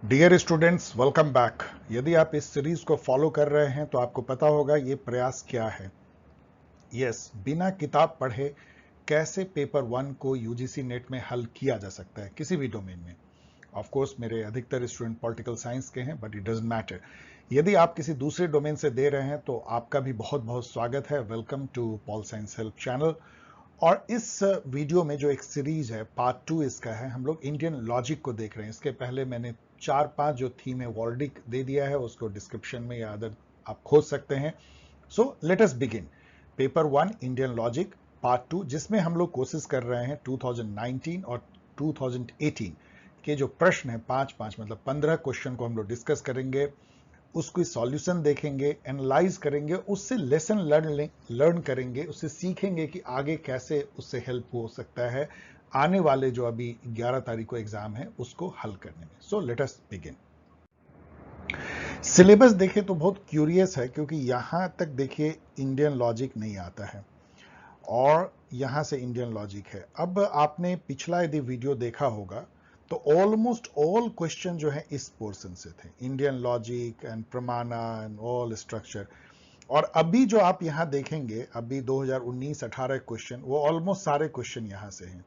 Dear students, welcome back. यदि आप इस सीरीज को फॉलो कर रहे हैं तो आपको पता होगा ये प्रयास क्या है। यस, बिना किताब पढ़े कैसे पेपर 1 को यूजीसी नेट में हल किया जा सकता है किसी भी डोमेन में। ऑफ कोर्स मेरे अधिकतर स्टूडेंट पॉलिटिकल साइंस के हैं, बट इट डजंट मैटर। यदि आप किसी दूसरे डोमेन से दे रहे हैं तो आपका भी बहुत बहुत स्वागत है। Welcome to pol science help channel. और इस वीडियो में जो एक सीरीज है, पार्ट 2 इसका है, हम लोग इंडियन लॉजिक को देख रहे हैं। इसके पहले मैंने 4-5 जो थीम है वर्डिक दे दिया है, उसको डिस्क्रिप्शन में या अदर आप खोज सकते हैं। So let us begin. Paper 1 Indian logic part 2, जिसमें हम लोग कोशिश कर रहे हैं 2019 और 2018 के जो प्रश्न है, 5-5 मतलब 15 क्वेश्चन को हम लोग डिस्कस करेंगे, उसको सॉल्यूशन देखेंगे, एनालाइज करेंगे, उससे लेसन लर्न करेंगे, उससे सीखेंगे कि आगे कैसे उससे हेल्प हो सकता है आने वाले जो अभी 11 तारीख को एग्जाम है उसको हल करने में। So let us begin. Syllabus देखें तो बहुत क्यूरियस है, क्योंकि यहां तक देखिए इंडियन लॉजिक नहीं आता है और यहां से इंडियन लॉजिक है। अब आपने पिछला यदि वीडियो देखा होगा तो ऑलमोस्ट ऑल क्वेश्चन जो है इस पोर्शन से थे, इंडियन लॉजिक एंड प्रमाणा एंड ऑल स्ट्रक्चर। और अभी जो आप यहां देखेंगे, अभी 2019-18 क्वेश्चन, वो ऑलमोस्ट सारे क्वेश्चन यहां से हैं।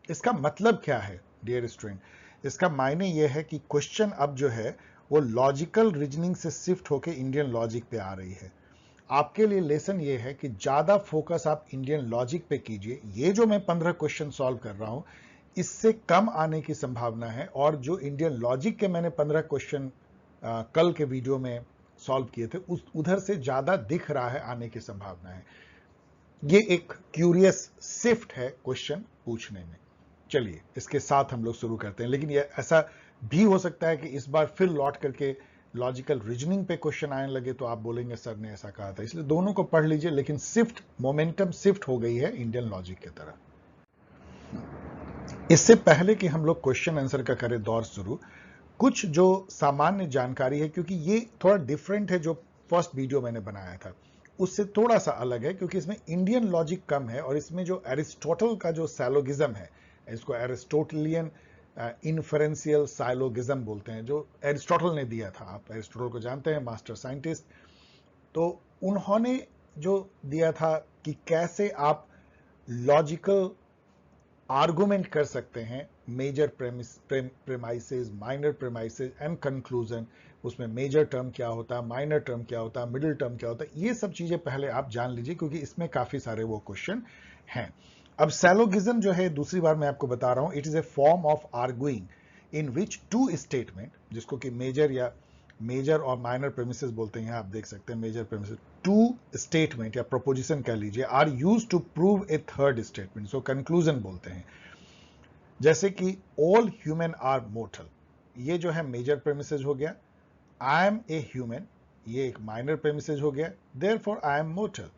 इसका मतलब क्या है डियर स्टूडेंट? इसका मायने यह है कि क्वेश्चन अब जो है वो लॉजिकल रीजनिंग से शिफ्ट होकर इंडियन लॉजिक पे आ रही है। आपके लिए लेसन ये है कि ज्यादा फोकस आप इंडियन लॉजिक पे कीजिए। ये जो मैं 15 क्वेश्चन सॉल्व कर रहा हूं, इससे कम आने की संभावना है, और जो इंडियन लॉजिक के मैंने 15 क्वेश्चन कल के वीडियो में सॉल्व किए थे, उधर से ज्यादा दिख रहा है आने की संभावना है। ये एक क्यूरियस शिफ्ट है क्वेश्चन पूछने में। चलिए इसके साथ हम लोग शुरू करते हैं, लेकिन ये ऐसा भी हो सकता है कि इस बार फिर लौट करके लॉजिकल रीजनिंग पे क्वेश्चन आने लगे तो आप बोलेंगे सर ने ऐसा कहा था, इसलिए दोनों को पढ़ लीजिए। लेकिन शिफ्ट, मोमेंटम शिफ्ट हो गई है इंडियन लॉजिक की तरफ। इससे पहले कि हम लोग क्वेश्चन आंसर का करें दौर शुरू, कुछ जो सामान्य जानकारी है, क्योंकि ये थोड़ा डिफरेंट है जो फर्स्ट वीडियो मैंने बनाया था उससे थोड़ा सा अलग है, क्योंकि इसमें इंडियन लॉजिक कम है और इसमें जो एरिस्टोटल का जो सैलोगिज्म है, इसको एरिस्टोटलियन इन्फरेंशियल साइलोगिज्म बोलते हैं, जो एरिस्टोटल ने दिया था। आप एरिस्टोटल को जानते हैं, मास्टर साइंटिस्ट। तो उन्होंने जो दिया था कि कैसे आप लॉजिकल आर्गुमेंट कर सकते हैं, major premises, minor premises and conclusion. उसमें मेजर टर्म क्या होता है, माइनर टर्म क्या होता है, मिडिल टर्म क्या होता है, ये सब चीजें पहले आप जान लीजिए, क्योंकि इसमें काफी सारे वो क्वेश्चन हैं। अब सैलोगिज्म जो है, दूसरी बार मैं आपको बता रहा हूं, it is a form of arguing in which two statement, जिसको कि मेजर और माइनर प्रेमिसेस बोलते हैं, आप देख सकते हैं मेजर प्रेमिसेस, टू स्टेटमेंट या प्रोपोजिशन कह लीजिए, are used to prove a third statement, so conclusion बोलते हैं। जैसे कि ऑल ह्यूमन आर मोर्टल, ये जो है मेजर प्रेमिसेस हो गया। आई एम ए ह्यूमन, ये एक माइनर प्रेमिसेस हो गया, देयरफॉर आई एम मोर्टल,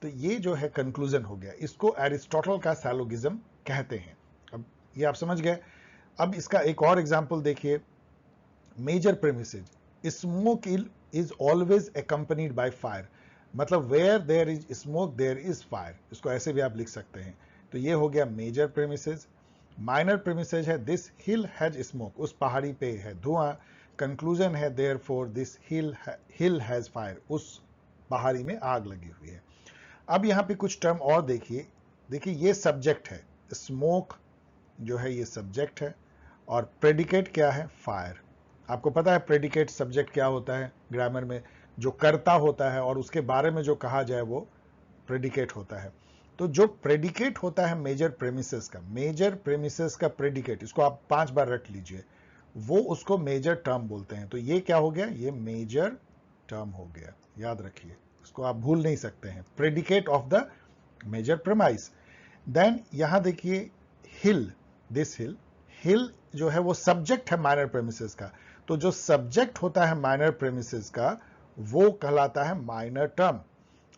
तो ये जो है कंक्लूजन हो गया। इसको एरिस्टोटल का सैलोगिज्म कहते हैं। अब ये आप समझ गए। अब इसका एक और एग्जांपल देखिए, major premises, smoke is always accompanied by fire, मतलब where there is smoke there is fire, इसको ऐसे भी आप लिख सकते हैं। तो ये हो गया मेजर प्रेमिसेस। माइनर प्रेमिसेस है, दिस हिल हैज स्मोक, उस पहाड़ी पे है धुआं। कंक्लूजन है, therefore this hill has fire, उस पहाड़ी में आग लगी हुई है। अब यहां पे कुछ टर्म और देखिए ये सब्जेक्ट है, स्मोक जो है ये सब्जेक्ट है, और प्रेडिकेट क्या है, फायर। आपको पता है प्रेडिकेट सब्जेक्ट क्या होता है ग्रामर में? जो कर्ता होता है और उसके बारे में जो कहा जाए वो प्रेडिकेट होता है। तो जो प्रेडिकेट होता है मेजर प्रेमिसेस का प्रेडिकेट, इसको आप 5 बार रख लीजिए, वो उसको मेजर टर्म बोलते हैं। तो ये क्या हो गया, ये मेजर टर्म हो गया, याद रखिए, इसको आप भूल नहीं सकते हैं, predicate of the major premise. Then यहां देखिए हिल, दिस हिल जो है वो सब्जेक्ट है माइनर प्रेमिसेस का। तो जो सब्जेक्ट होता है माइनर प्रेमिसेस का वो कहलाता है माइनर टर्म।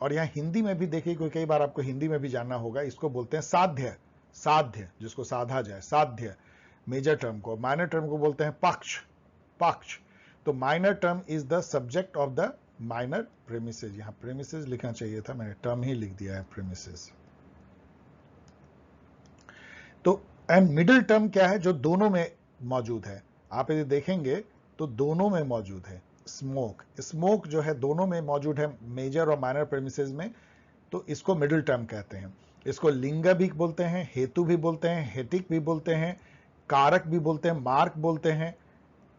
और यहां हिंदी में भी देखिए, कोई कई बार आपको हिंदी में भी जानना होगा, इसको बोलते हैं साध्य, जिसको साधा जाए, साध्य मेजर टर्म को। माइनर टर्म को बोलते हैं पक्ष। तो minor term is the subject of the minor premises. यहां प्रेमिसेस लिखना चाहिए था, मैंने टर्म ही लिख दिया है, प्रेमिसेस। तो एंड मिडिल टर्म क्या है, जो दोनों में मौजूद है। आप यदि देखेंगे तो दोनों में मौजूद है स्मोक। स्मोक जो है दोनों में मौजूद है, मेजर और माइनर प्रेमिसेस में, तो इसको मिडिल टर्म कहते हैं। इसको लिंगा भी बोलते हैं, हेतु भी बोलते हैं, हेतिक भी बोलते हैं, कारक भी बोलते हैं, मार्क बोलते हैं,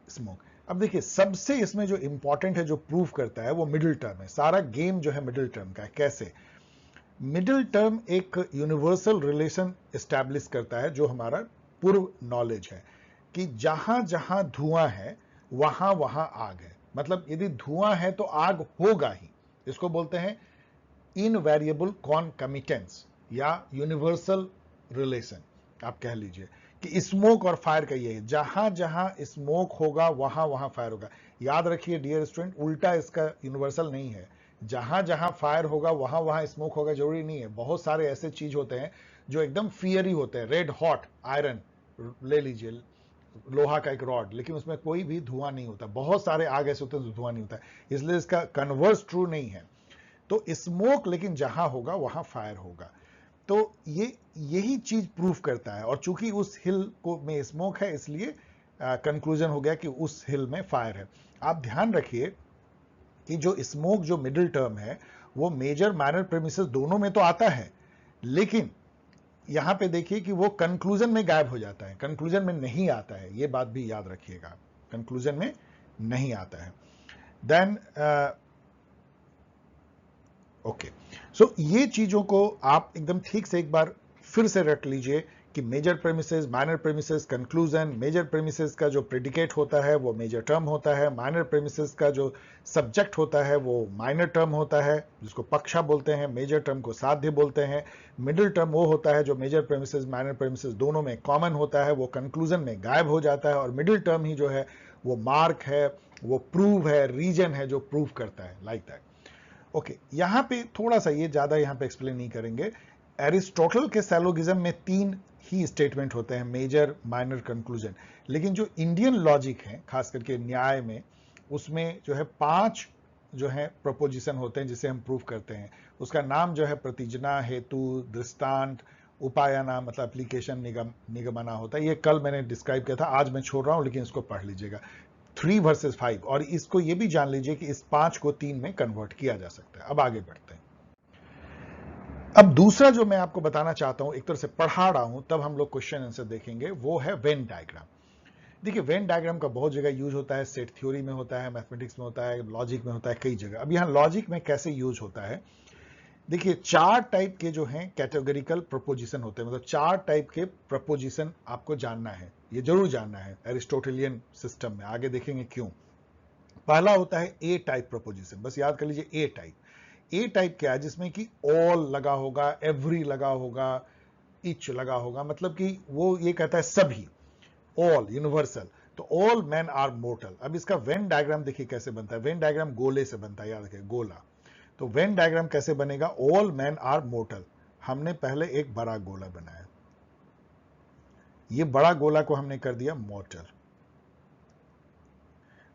स्मोक। अब देखिए सबसे इसमें जो इंपॉर्टेंट है, जो प्रूफ करता है, वो मिडिल टर्म है। सारा गेम जो है मिडिल टर्म का है। कैसे? मिडिल टर्म एक यूनिवर्सल रिलेशन एस्टैब्लिश करता है, जो हमारा पूर्व नॉलेज है, कि जहां जहां धुआं है वहां वहां आग है। मतलब यदि धुआं है तो आग होगा ही। इसको बोलते हैं इनवेरिएबल कॉनकमिटेंस या यूनिवर्सल रिलेशन, आप कह लीजिए कि स्मोक और फायर का ये है, जहां जहां स्मोक होगा वहां वहां फायर होगा। याद रखिए डियर स्टूडेंट, उल्टा इसका यूनिवर्सल नहीं है। जहां जहां फायर होगा वहां वहां स्मोक होगा जरूरी नहीं है। बहुत सारे ऐसे चीज होते हैं जो एकदम फियरी होते हैं। रेड हॉट आयरन ले लीजिए, लोहा का एक रॉड, लेकिन उसमें कोई भी धुआं नहीं होता। बहुत सारे आग ऐसे होते हैं जो धुआं नहीं होता, इसलिए इसका कन्वर्स ट्रू नहीं है। तो स्मोक लेकिन जहां होगा वहां फायर होगा। तो यही चीज प्रूफ करता है। और चूंकि उस हिल को में स्मोक है, इसलिए कंक्लूजन हो गया कि उस हिल में फायर है। आप ध्यान रखिए कि जो स्मोक जो मिडिल टर्म है, वो मेजर माइनर प्रेमिसेस दोनों में तो आता है, लेकिन यहां पे देखिए कि वो कंक्लूजन में गायब हो जाता है, कंक्लूजन में नहीं आता है। ये बात भी याद रखिएगा, कंक्लूजन में नहीं आता है। देन ओके, सो ये चीजों को आप एकदम ठीक से एक बार फिर से रट लीजिए कि major premises, minor premises, conclusion. Major premises का जो प्रेडिकेट होता है वो मेजर टर्म होता है। माइनर प्रेमिसेस का जो सब्जेक्ट होता है वो माइनर टर्म होता है, जिसको पक्षा बोलते हैं। मेजर टर्म को साध्य बोलते हैं। मिडिल टर्म वो होता है जो मेजर प्रेमिसेस, माइनर प्रेमिसेस दोनों में कॉमन होता है, वो कंक्लूजन में गायब हो जाता है। और मिडिल टर्म ही जो है वो मार्क है, वो प्रूव है, रीजन है जो प्रूव करता है, लाइक दैट। ओके, यहां पे थोड़ा सा ये ज्यादा यहां पे एक्सप्लेन नहीं करेंगे। एरिस्टोटल के सैलोगिज्म में 3 ही स्टेटमेंट होते हैं, मेजर, माइनर, कंक्लूजन। लेकिन जो इंडियन लॉजिक है, खास करके न्याय में, उसमें जो है 5 जो है प्रपोजिशन होते हैं जिसे हम प्रूव करते हैं। उसका नाम जो है प्रतिजना, हेतु, दृष्टांत, उपायना, मतलब एप्लीकेशन, निगमना होता है। ये कल मैंने डिस्क्राइब किया था, आज मैं छोड़ रहा हूं, लेकिन इसको पढ़ लीजिएगा। 3 वर्सेस 5। और इसको ये भी जान लीजिए कि इस 5 को 3 में कन्वर्ट किया जा सकता है। अब आगे बढ़ते हैं। अब दूसरा जो मैं आपको बताना चाहता हूं, एक तरह से पढ़ा रहा हूं, तब हम लोग क्वेश्चन आंसर देखेंगे, वो है वेन डायग्राम। देखिए वेन डायग्राम का बहुत जगह यूज होता है, सेट थ्योरी में होता है, मैथमेटिक्स में होता है, लॉजिक में होता है, कई जगह। अब यहां लॉजिक में कैसे यूज होता है, देखिए 4 टाइप के जो हैं कैटेगोरिकल प्रपोजिशन होते हैं। मतलब 4 टाइप के प्रपोजिशन आपको जानना है, ये जरूर जानना है एरिस्टोटेलियन सिस्टम में। आगे देखेंगे क्यों। पहला होता है ए टाइप प्रपोजिशन, बस याद कर लीजिए ए टाइप। ए टाइप क्या है, जिसमें कि ऑल लगा होगा, एवरी लगा होगा, इच लगा होगा, मतलब कि वो ये कहता है सभी, ऑल, यूनिवर्सल। तो ऑल मैन आर मोर्टल। अब इसका वेन डायग्राम देखिए कैसे बनता है। वेन डायग्राम गोले से बनता है, याद रखिए, गोला। तो वेन डायग्राम कैसे बनेगा, ऑल मैन आर मोर्टल। हमने पहले एक बड़ा गोला बनाया, ये बड़ा गोला को हमने कर दिया मोर्टल।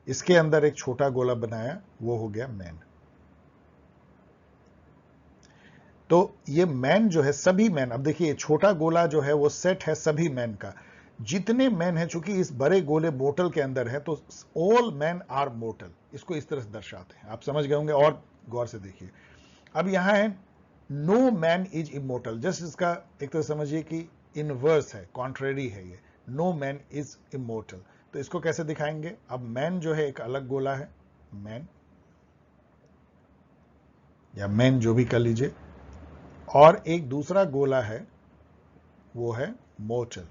इसके अंदर एक छोटा गोला बनाया, वो हो गया मैन। तो ये मैन जो है, सभी मैन। अब देखिए छोटा गोला जो है वो सेट है सभी मैन का। जितने मैन है, चूंकि इस बड़े गोले मोर्टल के अंदर है, तो ऑल मैन आर मोर्टल, इसको इस तरह से दर्शाते हैं। आप समझ गए होंगे, और गौर से देखिए। अब यहां है no man is immortal. Just इसका एक तरह समझिए कि इनवर्स है, कॉन्ट्रेरी है ये, नो मैन इज इमोर्टल। तो इसको कैसे दिखाएंगे। अब मैन जो है एक अलग गोला है, मैन या मैन जो भी कर लीजिए, और एक दूसरा गोला है, वो है मोर्टल।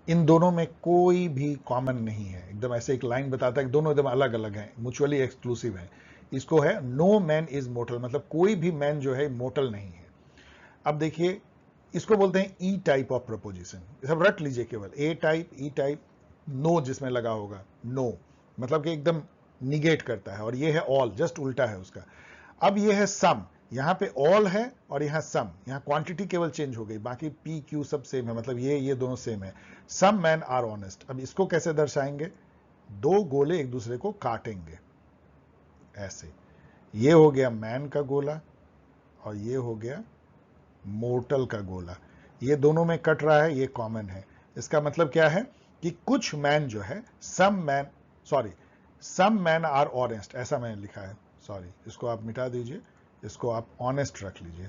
इन दोनों में कोई भी कॉमन नहीं है। एकदम ऐसे एक लाइन बताता है कि दोनों एकदम अलग अलग हैं, म्यूचुअली एक्सक्लूसिव हैं। इसको है नो मैन इज मोर्टल, मतलब कोई भी मैन जो है मोर्टल नहीं है। अब देखिए इसको बोलते हैं ई टाइप ऑफ प्रपोजिशन। सब रट लीजिए केवल, ए टाइप, ई टाइप, नो जिसमें लगा होगा, नो मतलब कि एकदम निगेट करता है। और ये है ऑल, जस्ट उल्टा है उसका। अब ये है सम, यहां पे ऑल है और यहां सम, यहां क्वांटिटी केवल चेंज हो गई, बाकी पी क्यू सब सेम है, मतलब ये दोनों सेम है। सम मैन आर ऑनेस्ट। अब इसको कैसे दर्शाएंगे, 2 गोले एक दूसरे को काटेंगे ऐसे। ये हो गया मैन का गोला और ये हो गया मोर्टल का गोला। ये दोनों में कट रहा है, ये कॉमन है। इसका मतलब क्या है कि कुछ मैन जो है, सम मैन आर ऑनेस्ट, ऐसा मैंने लिखा है, सॉरी, इसको आप मिटा दीजिए, इसको आप ऑनेस्ट रख लीजिए।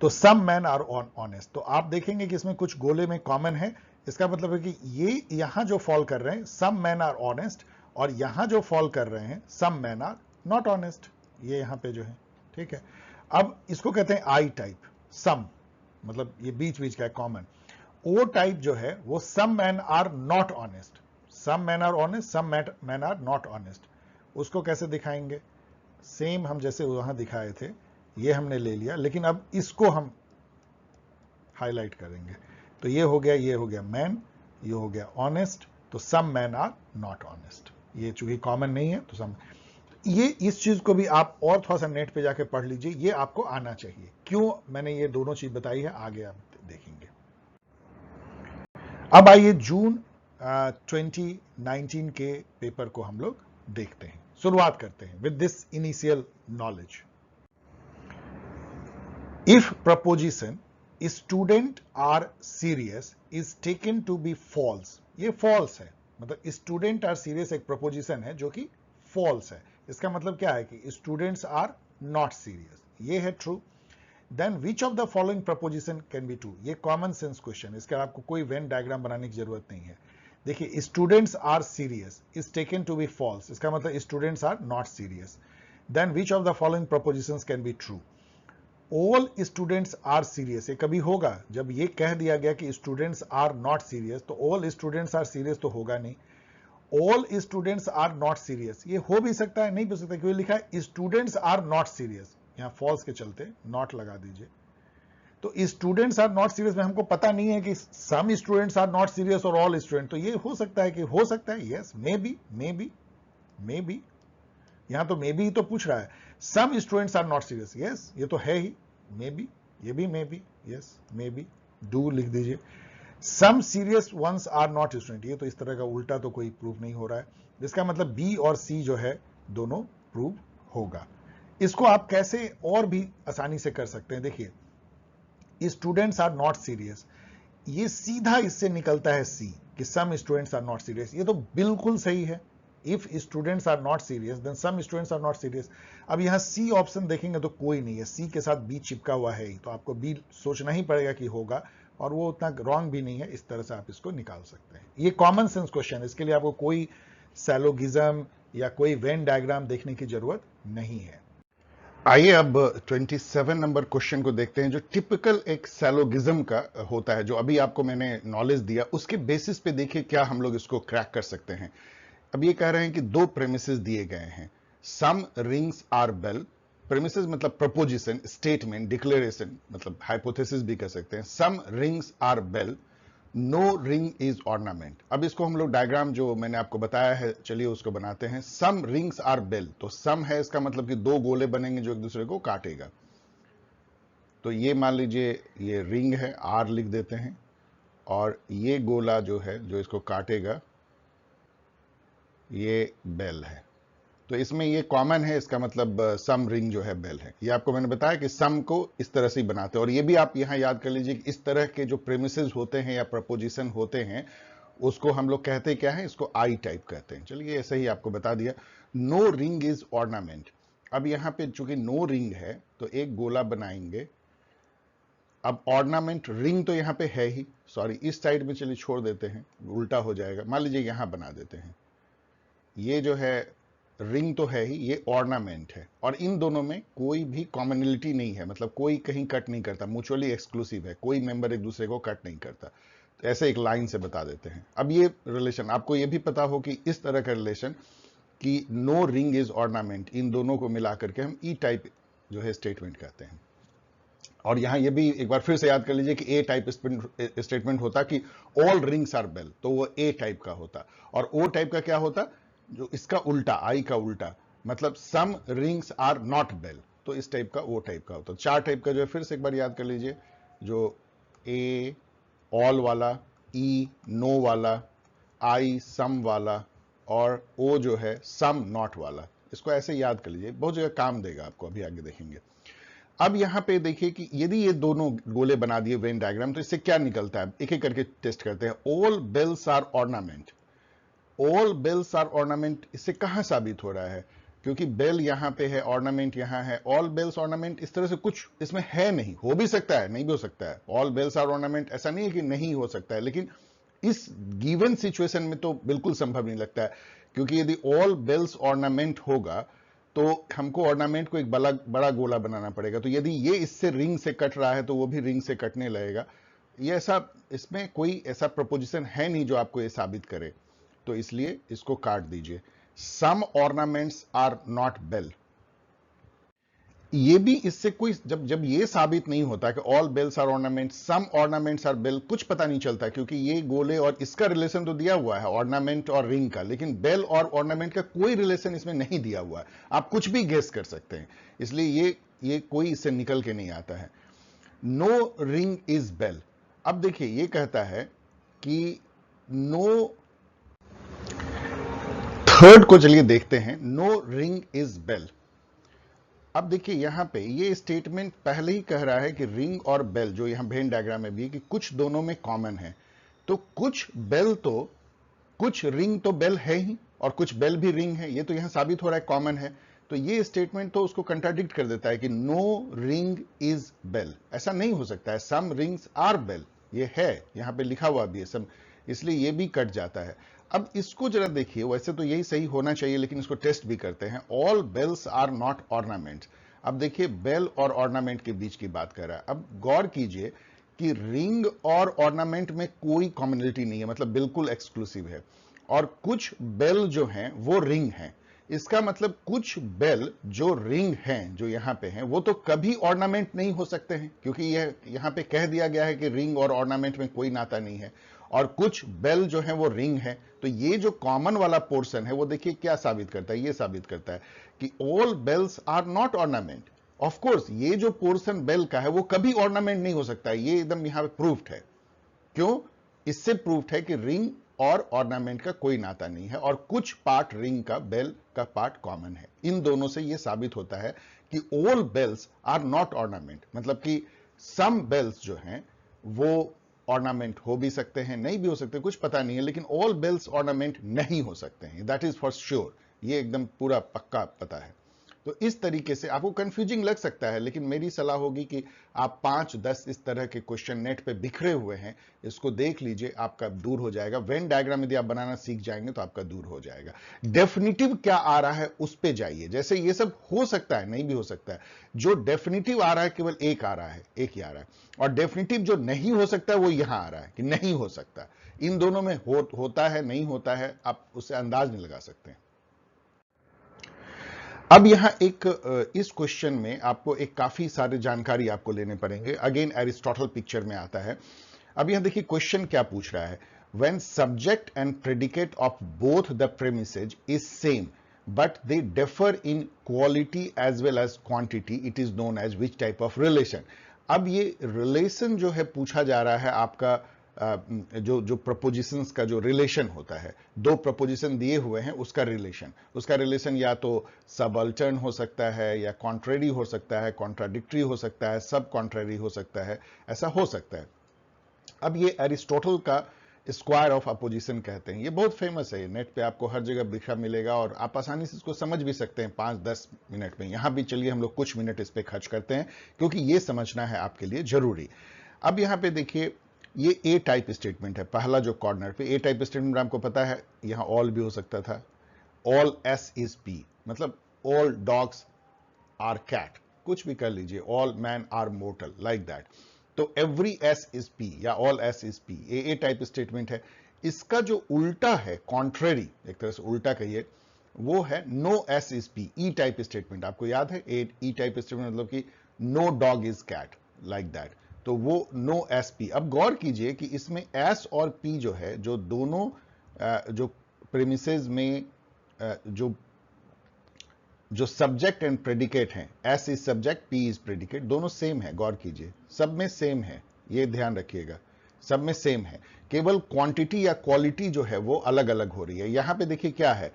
तो सम मैन आर ऑनेस्ट, तो आप देखेंगे कि इसमें कुछ गोले में कॉमन है। इसका मतलब है कि ये यहां जो फॉल कर रहे हैं सम मैन आर ऑनेस्ट, और यहां जो फॉल कर रहे हैं सम मैन आर नॉट ऑनेस्ट, ये यहां पे जो है, ठीक है। अब इसको कहते हैं आई टाइप, सम मतलब ये बीच बीच का कॉमन। ओ टाइप जो है वो some man are not honest, some man are honest, some man are not honest. उसको कैसे दिखाएंगे? सेम हम जैसे वहां दिखाए थे, ये हमने ले लिया, लेकिन अब इसको हम हाईलाइट करेंगे। तो ये हो गया मैन, ये हो गया ऑनेस्ट, तो सम मैन आर नॉट ऑनेस्ट। ये चूंकि कॉमन नहीं है तो सम, ये इस चीज को भी आप और थोड़ा सा नेट पे जाके पढ़ लीजिए, ये आपको आना चाहिए। क्यों मैंने ये दोनों चीज बताई है आगे आप देखेंगे। अब आइए जून 2019 के पेपर को हम लोग देखते हैं, शुरुआत करते हैं with this initial knowledge. If proposition student are serious is taken to be false, ये फॉल्स है, मतलब स्टूडेंट आर सीरियस एक प्रपोजिशन है जो कि फॉल्स है। इसका मतलब क्या है कि स्टूडेंट्स आर नॉट सीरियस, ये है true. Then which of the following proposition can be true, ये कॉमन सेंस क्वेश्चन, इसका आपको कोई वेन डायग्राम बनाने की जरूरत नहीं है। देखिए students are serious is taken to be false, इसका मतलब students are not serious. Then which of the following propositions can be true, all students are serious, ये कभी होगा जब ये कह दिया गया कि स्टूडेंट्स आर नॉट सीरियस, तो ऑल स्टूडेंट्स आर सीरियस तो होगा नहीं। All students are not serious, ये हो भी सकता है, नहीं हो सकता, क्योंकि लिखा है स्टूडेंट्स आर नॉट सीरियस, यहां फॉल्स के चलते नॉट लगा दीजिए। तो स्टूडेंट्स आर नॉट सीरियस में हमको पता नहीं है कि some students are not serious और ऑल स्टूडेंट, तो ये हो सकता है कि हो सकता है, यस मे बी, यहां तो मे बी तो पूछ रहा है। Some students are not serious, yes ये तो है ही, मे बी, ये भी maybe, yes maybe, D लिख दीजिए। Some serious ones are not student, ये तो इस तरह का उल्टा तो कोई प्रूफ नहीं हो रहा है, इसका मतलब बी और सी जो है दोनों प्रूव होगा। इसको आप कैसे और भी आसानी से कर सकते हैं, देखिए स्टूडेंट्स आर नॉट सीरियस, ये सीधा इससे निकलता है सी कि some students are not serious, ये तो बिल्कुल सही है। If students are not serious then some students are not serious. अब यहां सी ऑप्शन देखेंगे तो कोई नहीं है, सी के साथ बी चिपका हुआ है ही, तो आपको बी सोचना ही पड़ेगा कि होगा, और वो उतना रॉन्ग भी नहीं है, इस तरह से आप इसको निकाल सकते हैं। ये कॉमन सेंस क्वेश्चन है, इसके लिए आपको कोई सैलोगिज्म या कोई वेन डायग्राम देखने की जरूरत नहीं है। आइए अब 27 नंबर क्वेश्चन को देखते हैं, जो टिपिकल एक सैलोगिज्म का होता है, जो अभी आपको मैंने नॉलेज दिया उसके बेसिस पे देखिए क्या हम लोग इसको क्रैक कर सकते हैं। अब ये कह रहे हैं कि दो प्रेमिसेस दिए गए हैं, some rings are bell, premises मतलब प्रपोजिशन, स्टेटमेंट, डिक्लेरेशन, मतलब हाइपोथेसिस भी कह सकते हैं। Some rings are bell, no ring is ornament. अब इसको हम लोग डायग्राम जो मैंने आपको बताया है, चलिए उसको बनाते हैं। सम रिंग्स आर बेल, तो सम है, इसका मतलब कि दो गोले बनेंगे जो एक दूसरे को काटेगा। तो ये मान लीजिए ये रिंग है, आर लिख देते हैं, और ये गोला जो है जो इसको काटेगा ये बेल है। तो इसमें ये कॉमन है, इसका मतलब सम रिंग जो है बेल है। ये आपको मैंने बताया कि सम को इस तरह से ही बनाते हैं, और ये भी आप यहां याद कर लीजिए कि इस तरह के जो प्रेमिसेस होते हैं या प्रपोजिशन होते हैं उसको हम लोग कहते क्या है, इसको आई टाइप कहते हैं। चलिए ऐसे ही आपको बता दिया। नो रिंग इज ऑर्नामेंट, अब यहां पे चूंकि नो रिंग है तो एक गोला बनाएंगे। अब ऑर्नामेंट, रिंग तो यहां पे है ही, सॉरी इस साइड में चलिए छोड़ देते हैं, उल्टा हो जाएगा, मान लीजिए यहां बना देते हैं। ये जो है रिंग तो है ही, ये ऑर्नामेंट है, और इन दोनों में कोई भी कॉमनलिटी नहीं है, मतलब कोई कहीं कट नहीं करता, म्यूचुअली एक्सक्लूसिव है, कोई मेंबर एक दूसरे को कट नहीं करता। तो ऐसे एक लाइन से बता देते हैं। अब ये रिलेशन आपको ये भी पता हो कि इस तरह का रिलेशन कि नो रिंग इज ऑर्नामेंट, इन दोनों को मिला करके हम ई टाइप जो है स्टेटमेंट कहते हैं। और यहां ये भी एक बार फिर से याद कर लीजिए कि ए टाइप स्टेटमेंट होता कि ऑल रिंग्स आर बेल, तो वो ए टाइप का होता, और ओ टाइप का क्या होता, जो इसका उल्टा, आई का उल्टा, मतलब सम रिंग्स आर नॉट बेल, तो इस टाइप का वो टाइप का होता। चार टाइप का जो है फिर से एक बार याद कर लीजिए, जो ए ऑल वाला, ई नो वाला, आई सम वाला, और ओ जो है सम नॉट वाला। इसको ऐसे याद कर लीजिए, बहुत जगह काम देगा आपको, अभी आगे देखेंगे। अब यहां पे देखिए कि यदि ये दोनों गोले बना दिए वेन डायग्राम, तो इससे क्या निकलता है, एक एक करके टेस्ट करते हैं। All bells are ornament, all bells are ornament, इससे कहां साबित हो रहा है, क्योंकि बेल यहां पे है, ऑर्नामेंट यहां है, ऑल बेल्स ऑर्नामेंट, इस तरह से कुछ इसमें है नहीं, हो भी सकता है नहीं भी हो सकता है, ऑल बेल्स आर ऑर्नामेंट ऐसा नहीं है कि नहीं हो सकता है, लेकिन इस गिवन सिचुएशन में तो बिल्कुल संभव नहीं लगता है, क्योंकि यदि ऑल बेल्स ऑर्नामेंट होगा तो हमको ऑर्नामेंट को एक बड़ा बड़ा गोला बनाना पड़ेगा, तो यदि ये इससे रिंग से कट रहा है तो वो भी रिंग से कटने लगेगा। ये ऐसा, इसमें कोई ऐसा प्रपोजिशन है नहीं जो आपको ये साबित करे, तो इसलिए इसको काट दीजिए। सम ऑर्नामेंट्स आर नॉट बेल, ये भी इससे कोई, जब जब ये साबित नहीं होता कि all bells are ornament, some ornaments are bell, कुछ पता नहीं चलता, क्योंकि ये गोले और इसका रिलेशन तो दिया हुआ है ऑर्नामेंट और रिंग का, लेकिन बेल और ऑर्नामेंट का कोई रिलेशन इसमें नहीं दिया हुआ है, आप कुछ भी गेस कर सकते हैं, इसलिए ये कोई इससे निकल के नहीं आता है। नो रिंग इज बेल, अब देखिए ये कहता है कि नो, थर्ड को चलिए देखते हैं, नो रिंग इज बेल। अब देखिए यहां पे ये स्टेटमेंट पहले ही कह रहा है कि रिंग और बेल, जो यहां वेन डायग्राम में भी है, कि कुछ दोनों में कॉमन है, तो कुछ बेल तो, कुछ रिंग तो बेल है ही और कुछ बेल भी रिंग है, ये तो यहां साबित हो रहा है कॉमन है, तो ये स्टेटमेंट तो उसको कंट्राडिक्ट कर देता है कि नो रिंग इज बेल, ऐसा नहीं हो सकता है, सम रिंग्स आर बेल, ये है यहां पे लिखा हुआ भी है सम, इसलिए ये भी कट जाता है। अब इसको जरा देखिए, वैसे तो यही सही होना चाहिए, लेकिन इसको टेस्ट भी करते हैं। All bells are not ornaments, अब देखिए बेल और ऑर्नामेंट के बीच की बात कर रहा है, अब गौर कीजिए कि रिंग और ऑर्नामेंट में कोई कॉमनलिटी नहीं है, मतलब बिल्कुल एक्सक्लूसिव है, और कुछ बेल जो हैं वो रिंग हैं, इसका मतलब कुछ बेल जो रिंग हैं, जो यहां पे हैं, वो तो कभी ऑर्नामेंट नहीं हो सकते हैं, क्योंकि यह यहां पे कह दिया गया है कि रिंग और ऑर्नामेंट में कोई नाता नहीं है, और कुछ बेल जो है वो रिंग है, तो ये जो कॉमन वाला पोर्शन है वो देखिए क्या साबित करता है, ये साबित करता है कि all bells are not ornament. Of course ये जो पोर्शन बेल का है वो कभी ऑर्नामेंट नहीं हो सकता है, ये एकदम यहां पे प्रूफ्ड है। क्यों? इससे प्रूफ्ड है कि रिंग और ऑर्नामेंट का कोई नाता नहीं है, और कुछ पार्ट रिंग का, बेल का पार्ट कॉमन है, इन दोनों से यह साबित होता है कि all bells are not ornament, मतलब कि सम बेल्स जो हैं वो ऑर्नामेंट हो भी सकते हैं, नहीं भी हो सकते, कुछ पता नहीं है, लेकिन ऑल बेल्स ऑर्नामेंट नहीं हो सकते हैं, दैट इज फॉर श्योर, ये एकदम पूरा पक्का पता है। तो इस तरीके से आपको कंफ्यूजिंग लग सकता है, लेकिन मेरी सलाह होगी कि आप 5-10 इस तरह के क्वेश्चन नेट पे बिखरे हुए हैं, इसको देख लीजिए, आपका दूर हो जाएगा। वेन डायग्राम यदि आप बनाना सीख जाएंगे तो आपका दूर हो जाएगा। डेफिनेटिव क्या आ रहा है उस पे जाइए, जैसे ये सब हो सकता है, नहीं भी हो सकता है, जो डेफिनेटिव आ रहा है केवल एक आ रहा है, एक ही आ रहा है, और डेफिनेटिव जो नहीं हो सकता वो यहां आ रहा है कि नहीं हो सकता। इन दोनों में होता है नहीं होता है, आप उससे अंदाज नहीं लगा सकते। अब यहां एक इस क्वेश्चन में आपको एक काफी सारी जानकारी आपको लेने पड़ेंगे, अगेन एरिस्टोटल पिक्चर में आता है। अब यहां देखिए क्वेश्चन क्या पूछ रहा है, when subject and predicate of both the premises is same but they differ in quality as well as quantity, it is known as which type of relation. अब ये रिलेशन जो है पूछा जा रहा है आपका, जो प्रपोजिशंस का जो रिलेशन होता है, दो प्रपोजिशन दिए हुए हैं, उसका रिलेशन या तो सबअल्टर्न हो सकता है, या कॉन्ट्रेरी हो सकता है, कॉन्ट्राडिक्टरी हो सकता है, सब कॉन्ट्रेरी हो सकता है, ऐसा हो सकता है। अब ये एरिस्टोटल का स्क्वायर ऑफ अपोजिशन कहते हैं, ये बहुत फेमस है, नेट पे आपको हर जगह लिखा मिलेगा, और आप आसानी से इसको समझ भी सकते हैं 5-10 मिनट में। यहां भी चलिए हम लोग कुछ मिनट इस पे खर्च करते हैं, क्योंकि ये समझना है आपके लिए जरूरी। अब यहां पे देखिए, ये ए टाइप स्टेटमेंट है, पहला जो कॉर्नर पे ए टाइप स्टेटमेंट आपको पता है, यहां ऑल भी हो सकता था, ऑल एस इज पी, मतलब ऑल डॉग्स आर कैट, कुछ भी कर लीजिए, all man are mortal, like that. तो एवरी एस इज पी या all S is P, A type statement है। इसका जो उल्टा है, कॉन्ट्रेरी, एक तरह से उल्टा कहिए, वो है no S is P, E type statement. आपको याद है ई टाइप स्टेटमेंट मतलब कि no dog is cat, like that, तो वो नो एस पी। अब गौर कीजिए कि इसमें एस और पी जो है, जो दोनों जो प्रेमिसेस में जो सब्जेक्ट एंड प्रेडिकेट हैं, S is subject, P is predicate, दोनों सेम है, गौर कीजिए, सब में सेम है, ये ध्यान रखिएगा, सब में सेम है, केवल क्वांटिटी या क्वालिटी जो है वो अलग अलग हो रही है। यहां पे देखिए क्या है,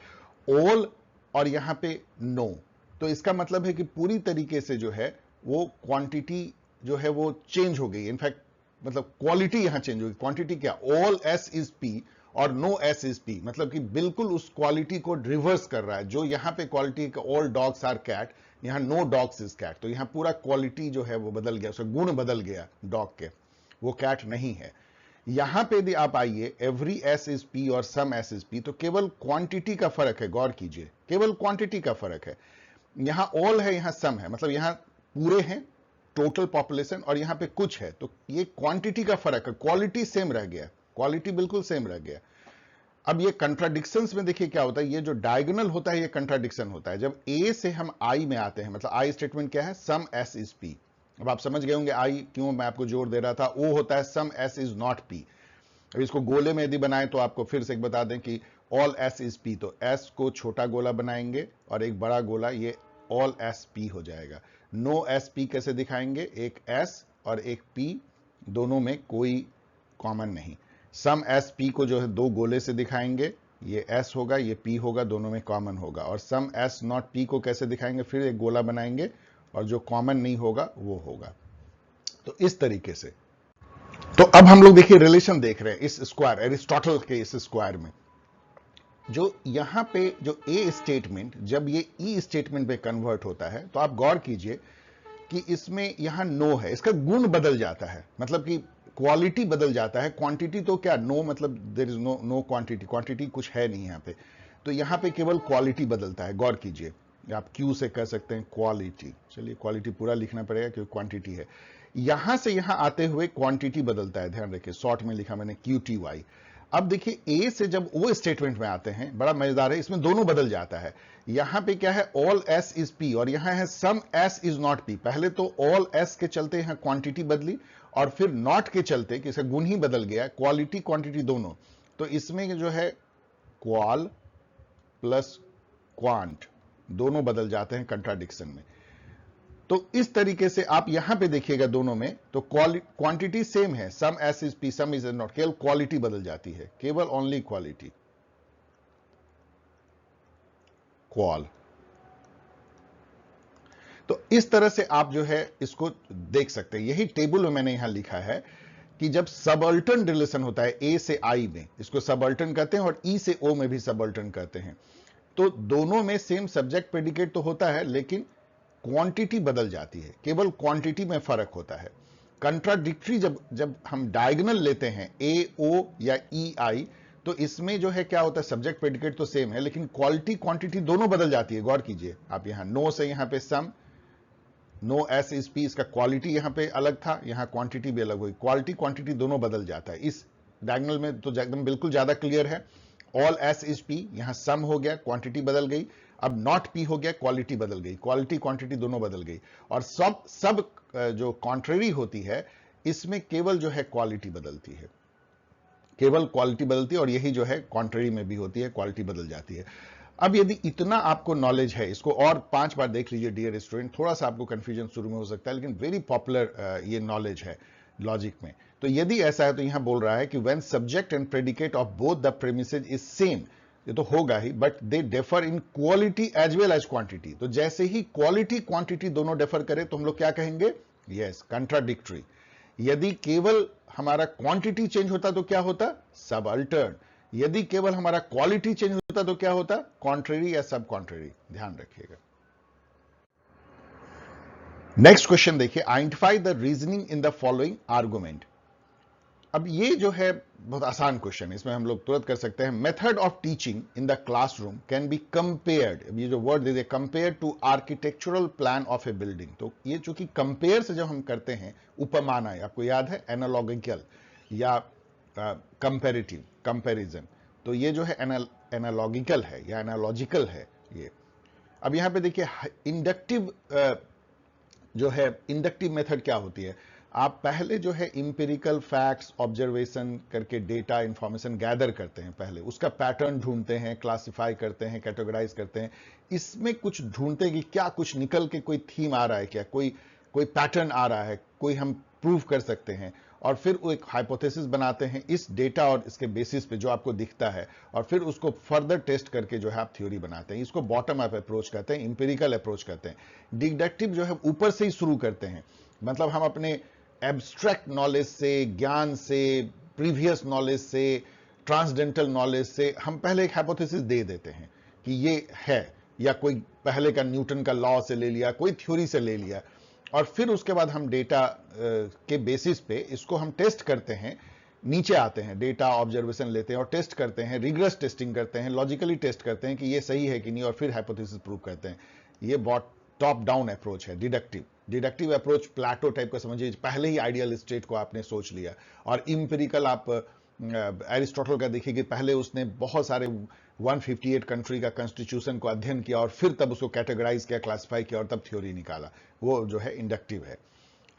ऑल और यहां पे नो, तो इसका मतलब है कि पूरी तरीके से जो है वो क्वांटिटी जो है वो चेंज हो गई, इनफैक्ट मतलब क्वालिटी यहां चेंज होगी। क्वांटिटी क्या, ऑल एस इज पी और नो एस इज पी, मतलब कि बिल्कुल उस क्वालिटी को रिवर्स कर रहा है। जो यहां पे quality all dogs are cat, यहां नो डॉग्स इज कैट, तो यहां पूरा क्वालिटी जो है वो बदल गया, उसका गुण बदल गया डॉग के, वो कैट नहीं है। यहां पे यदि आप आइए एवरी एस इज पी और सम एस इज पी, तो केवल क्वांटिटी का फर्क है, गौर कीजिए, केवल क्वांटिटी का फर्क है। यहां ऑल है, यहां सम है, मतलब यहां पूरे हैं टोटल पॉपुलेशन और यहां पे कुछ है, तो ये क्वांटिटी का फर्क है, क्वालिटी सेम रह गया, क्वालिटी बिल्कुल सेम रह गया। अब ये कंट्राडिक्शंस में देखिए क्या होता है, ये जो डायगोनल होता है ये कंट्राडिक्शन होता है। जब ए से हम आई में आते हैं, मतलब आई स्टेटमेंट क्या है, सम एस इज पी। अब आप समझ गए होंगे आई क्यों मैं आपको जोर दे रहा था, ओ होता है some S is not P. अब इसको गोले में यदि बनाएं तो आपको फिर से एक बता दें कि ऑल एस इज पी, तो एस को छोटा गोला बनाएंगे और एक बड़ा गोला, ये ऑल एस पी हो जाएगा। नो एस पी कैसे दिखाएंगे, एक एस और एक पी, दोनों में कोई कॉमन नहीं। सम एस पी को जो है दो गोले से दिखाएंगे, ये एस होगा ये पी होगा, दोनों में कॉमन होगा। और सम एस नॉट पी को कैसे दिखाएंगे, फिर एक गोला बनाएंगे और जो कॉमन नहीं होगा वो होगा। तो इस तरीके से, तो अब हम लोग देखिए रिलेशन देख रहे हैं इस स्क्वायर, एरिस्टोटल के इस स्क्वायर में। जो यहां पे जो ए स्टेटमेंट जब ये ई स्टेटमेंट में कन्वर्ट होता है, तो आप गौर कीजिए कि इसमें यहां नो है, इसका गुण बदल जाता है, मतलब कि क्वालिटी बदल जाता है। क्वांटिटी तो क्या, नो मतलब there is no quantity, quantity कुछ है नहीं यहां पे, तो यहां पे केवल क्वालिटी बदलता है। गौर कीजिए, आप क्यू से कह सकते हैं क्वालिटी, चलिए क्वालिटी पूरा लिखना पड़ेगा क्योंकि क्वांटिटी है। यहां से यहां आते हुए क्वांटिटी बदलता है, ध्यान रखिए, शॉर्ट में लिखा मैंने क्यू टी वाई। अब देखिए ए से जब ओ स्टेटमेंट में आते हैं, बड़ा मजेदार है, इसमें दोनों बदल जाता है। यहां पे क्या है, ऑल एस इज पी और यहां है some S is not P. पहले तो ऑल एस के चलते यहां क्वांटिटी बदली और फिर नॉट के चलते कि इसका गुण ही बदल गया, क्वालिटी क्वांटिटी दोनों। तो इसमें जो है क्वाल प्लस क्वांट दोनों बदल जाते हैं कंट्राडिक्शन में। तो इस तरीके से आप यहां पे देखिएगा दोनों में, तो क्वांटिटी सेम है, some S is P some is not, केवल क्वालिटी बदल जाती है, केवल ओनली क्वालिटी, क्वाल। तो इस तरह से आप जो है इसको देख सकते हैं। यही टेबल में मैंने यहां लिखा है कि जब सबअल्टर्न रिलेशन होता है ए से आई में, इसको सबअल्टर्न कहते हैं, और ई से ओ में भी सबअल्टर्न कहते हैं, तो दोनों में सेम सब्जेक्ट प्रेडिकेट तो होता है लेकिन क्वांटिटी बदल जाती है, केवल क्वांटिटी में फर्क होता है। कंट्राडिक्टरी जब हम डायगोनल लेते हैं ए ओ या ई आई, तो इसमें जो है क्या होता है, सब्जेक्ट प्रेडिकेट तो सेम है लेकिन क्वालिटी क्वांटिटी दोनों बदल जाती है। गौर कीजिए, आप यहां नो से यहां पे सम, नो एस इज पी, इसका क्वालिटी यहां पे अलग था, यहां क्वांटिटी भी अलग हुई, क्वालिटी क्वांटिटी दोनों बदल जाता है। इस डायगोनल में तो एकदम बिल्कुल ज्यादा क्लियर है, ऑल एस इज पी, यहां सम हो गया, क्वांटिटी बदल गई, अब नॉट पी हो गया, क्वालिटी बदल गई, क्वालिटी क्वांटिटी दोनों बदल गई। और सब जो कॉन्ट्रेरी होती है इसमें केवल जो है क्वालिटी बदलती है, केवल क्वालिटी बदलती है, और यही जो है कॉन्ट्रेरी में भी होती है, क्वालिटी बदल जाती है। अब यदि इतना आपको नॉलेज है, इसको और 5 बार देख लीजिए डियर स्टूडेंट, थोड़ा सा आपको कंफ्यूजन शुरू में हो सकता है लेकिन वेरी पॉपुलर ये नॉलेज है लॉजिक में। तो यदि ऐसा है तो यहां बोल रहा है कि when subject and predicate of both the premises is same, ये तो होगा ही, but they differ in quality as well as quantity. तो जैसे ही क्वालिटी क्वांटिटी दोनों डिफर करे तो हम लोग क्या कहेंगे, यस, कंट्राडिक्टरी। यदि केवल हमारा क्वांटिटी चेंज होता तो क्या होता, सबअल्टर्न। यदि केवल हमारा क्वालिटी चेंज होता तो क्या होता, कॉन्ट्रेरी या सब कॉन्ट्रेरी। ध्यान रखिएगा। नेक्स्ट क्वेश्चन देखिए, identify the reasoning in the following argument. अब ये जो है बहुत आसान क्वेश्चन है, इसमें हम लोग तुरंत कर सकते हैं। Method of teaching in the classroom can be compared, अब ये जो वर्ड दे दे compare to architectural plan of a building, तो ये चूंकि कंपेयर से जब हम करते हैं, उपमाना है, आपको याद है, एनालॉजिकल या कंपेरेटिव, कंपैरिजन, तो ये जो है एनालॉजिकल है या एनालॉजिकल है ये। अब यहां पे देखिए इंडक्टिव जो है, इंडक्टिव मेथड क्या होती है, आप पहले जो है इंपेरिकल फैक्ट्स ऑब्जर्वेशन करके डेटा इंफॉर्मेशन गैदर करते हैं, पहले उसका पैटर्न ढूंढते हैं, क्लासिफाई करते हैं, कैटेगराइज करते हैं, इसमें कुछ ढूंढते कि क्या कुछ निकल के कोई थीम आ रहा है, क्या कोई पैटर्न आ रहा है, कोई हम प्रूव कर सकते हैं, और फिर वो एक हाइपोथेसिस बनाते हैं इस डेटा और इसके बेसिस पे जो आपको दिखता है, और फिर उसको फर्दर टेस्ट करके जो है आप थ्योरी बनाते हैं। इसको बॉटम अप अप्रोच कहते हैं, इंपेरिकल अप्रोच कहते हैं। डिडक्टिव जो है ऊपर से ही शुरू करते हैं, मतलब हम अपने एब्स्ट्रैक्ट नॉलेज से, ज्ञान से, प्रीवियस नॉलेज से, ट्रांसडेंटल नॉलेज से हम पहले एक हाइपोथेसिस दे देते हैं कि ये है, या कोई पहले का न्यूटन का लॉ से ले लिया, कोई थ्योरी से ले लिया, और फिर उसके बाद हम डेटा के बेसिस पे इसको हम टेस्ट करते हैं, नीचे आते हैं, डेटा ऑब्जर्वेशन लेते हैं और टेस्ट करते हैं, रिग्रेस टेस्टिंग करते हैं, लॉजिकली टेस्ट करते हैं कि ये सही है कि नहीं, और फिर हाइपोथेसिस प्रूव करते हैं। ये टॉप डाउन अप्रोच है डिडक्टिव। डिडक्टिव अप्रोच प्लेटो टाइप का समझिए, पहले ही आइडियल स्टेट को आपने सोच लिया। और इंपेरिकल आप एरिस्टोटल का देखिए कि पहले उसने बहुत सारे 158 कंट्री का कॉन्स्टिट्यूशन को अध्ययन किया और फिर तब उसको कैटेगराइज किया, क्लासिफाई किया और तब थ्योरी निकाला। वो जो है इंडक्टिव है।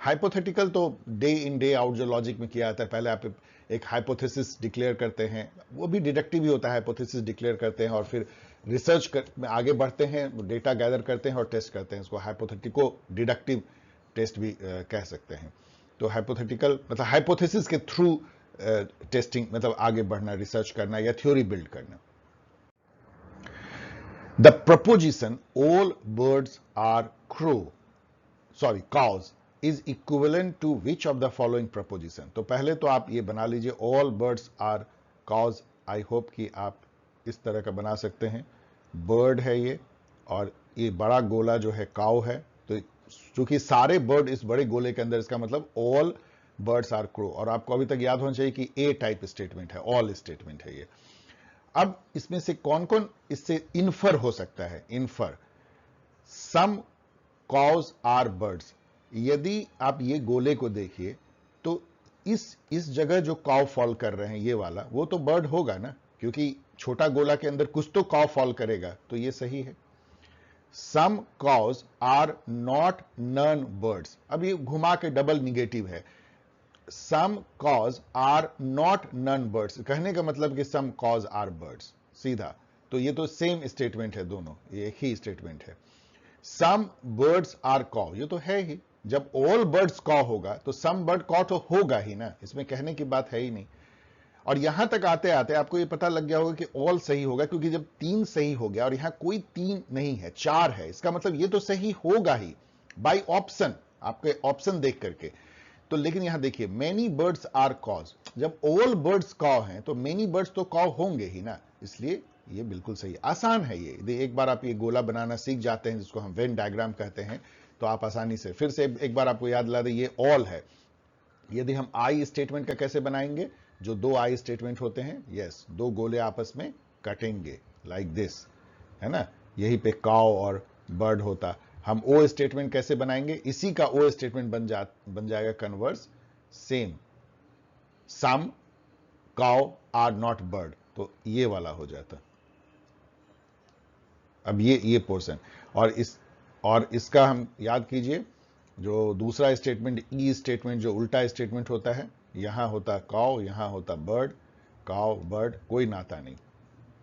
हाइपोथेटिकल तो डे इन डे आउट जो लॉजिक में किया जाता है, पहले आप एक हाइपोथेसिस डिक्लेयर करते हैं, वो भी डिडक्टिव ही होता है। हाइपोथेसिस डिक्लेयर करते हैं और फिर रिसर्च में आगे बढ़ते हैं, डेटा गैदर करते हैं और टेस्ट करते हैं। इसको हाइपोथेटिको डिडक्टिव टेस्ट भी कह सकते हैं। तो हाइपोथेटिकल मतलब हाइपोथेसिस के थ्रू टेस्टिंग, मतलब आगे बढ़ना, रिसर्च करना या थ्योरी बिल्ड करना। The proposition all birds are cows is equivalent to which of the following proposition? तो पहले तो आप ये बना लीजिए, all birds are cows। I hope कि आप इस तरह का बना सकते हैं। बर्ड है ये, और ये बड़ा गोला जो है काउ है। तो चूंकि सारे बर्ड इस बड़े गोले के अंदर, इसका मतलब ऑल बर्ड्स आर क्रो। और आपको अभी तक याद होना चाहिए कि ए टाइप स्टेटमेंट है, ऑल स्टेटमेंट है ये। अब इसमें से कौन कौन इससे इन्फर हो सकता है? Infer some cows are birds. यदि आप ये गोले को देखिए तो इस जगह जो काउ फॉल कर रहे हैं, ये वाला, वो तो बर्ड होगा ना, क्योंकि छोटा गोला के अंदर कुछ तो काउ फॉल करेगा, तो ये सही है। Some cows are not non birds. अब ये घुमा के डबल निगेटिव है। Some cows are not non birds कहने का मतलब कि सम कॉज आर बर्ड्स, सीधा। तो ये तो सेम स्टेटमेंट है, दोनों ये एक ही स्टेटमेंट है। सम बर्ड्स आर कॉ, ये तो है ही। जब ऑल बर्ड्स कॉ होगा तो सम बर्ड कॉ तो होगा ही ना, इसमें कहने की बात है ही नहीं। और यहां तक आते आते आपको ये पता लग गया होगा कि ऑल सही होगा, क्योंकि जब 3 सही हो गया और यहां कोई 3 नहीं है, 4 है, इसका मतलब ये तो सही होगा ही बाय ऑप्शन, आपके ऑप्शन देख करके। तो लेकिन यहां देखिए, मेनी बर्ड्स आर कॉज, जब ऑल बर्ड्स कॉ हैं तो मेनी बर्ड्स तो कॉ होंगे ही ना, इसलिए ये बिल्कुल सही, आसान है ये। एक बार आप ये गोला बनाना सीख जाते हैं, जिसको हम वेन डायग्राम कहते हैं, तो आप आसानी से, फिर से एक बार आपको याद दिला दें, ये ऑल है। यदि हम आई स्टेटमेंट का कैसे बनाएंगे? जो 2 आई स्टेटमेंट होते हैं, यस, 2 गोले आपस में कटेंगे लाइक दिस, है ना, यही पे काउ और बर्ड होता। हम ओ स्टेटमेंट कैसे बनाएंगे? इसी का ओ स्टेटमेंट बन जाएगा converse, same, some cow are not bird, तो ये वाला हो जाता। अब ये पोर्शन, और इसका हम याद कीजिए, जो दूसरा स्टेटमेंट ई स्टेटमेंट, जो उल्टा स्टेटमेंट होता है, यहां होता काउ, यहां होता बर्ड, काउ बर्ड, कोई नाता नहीं।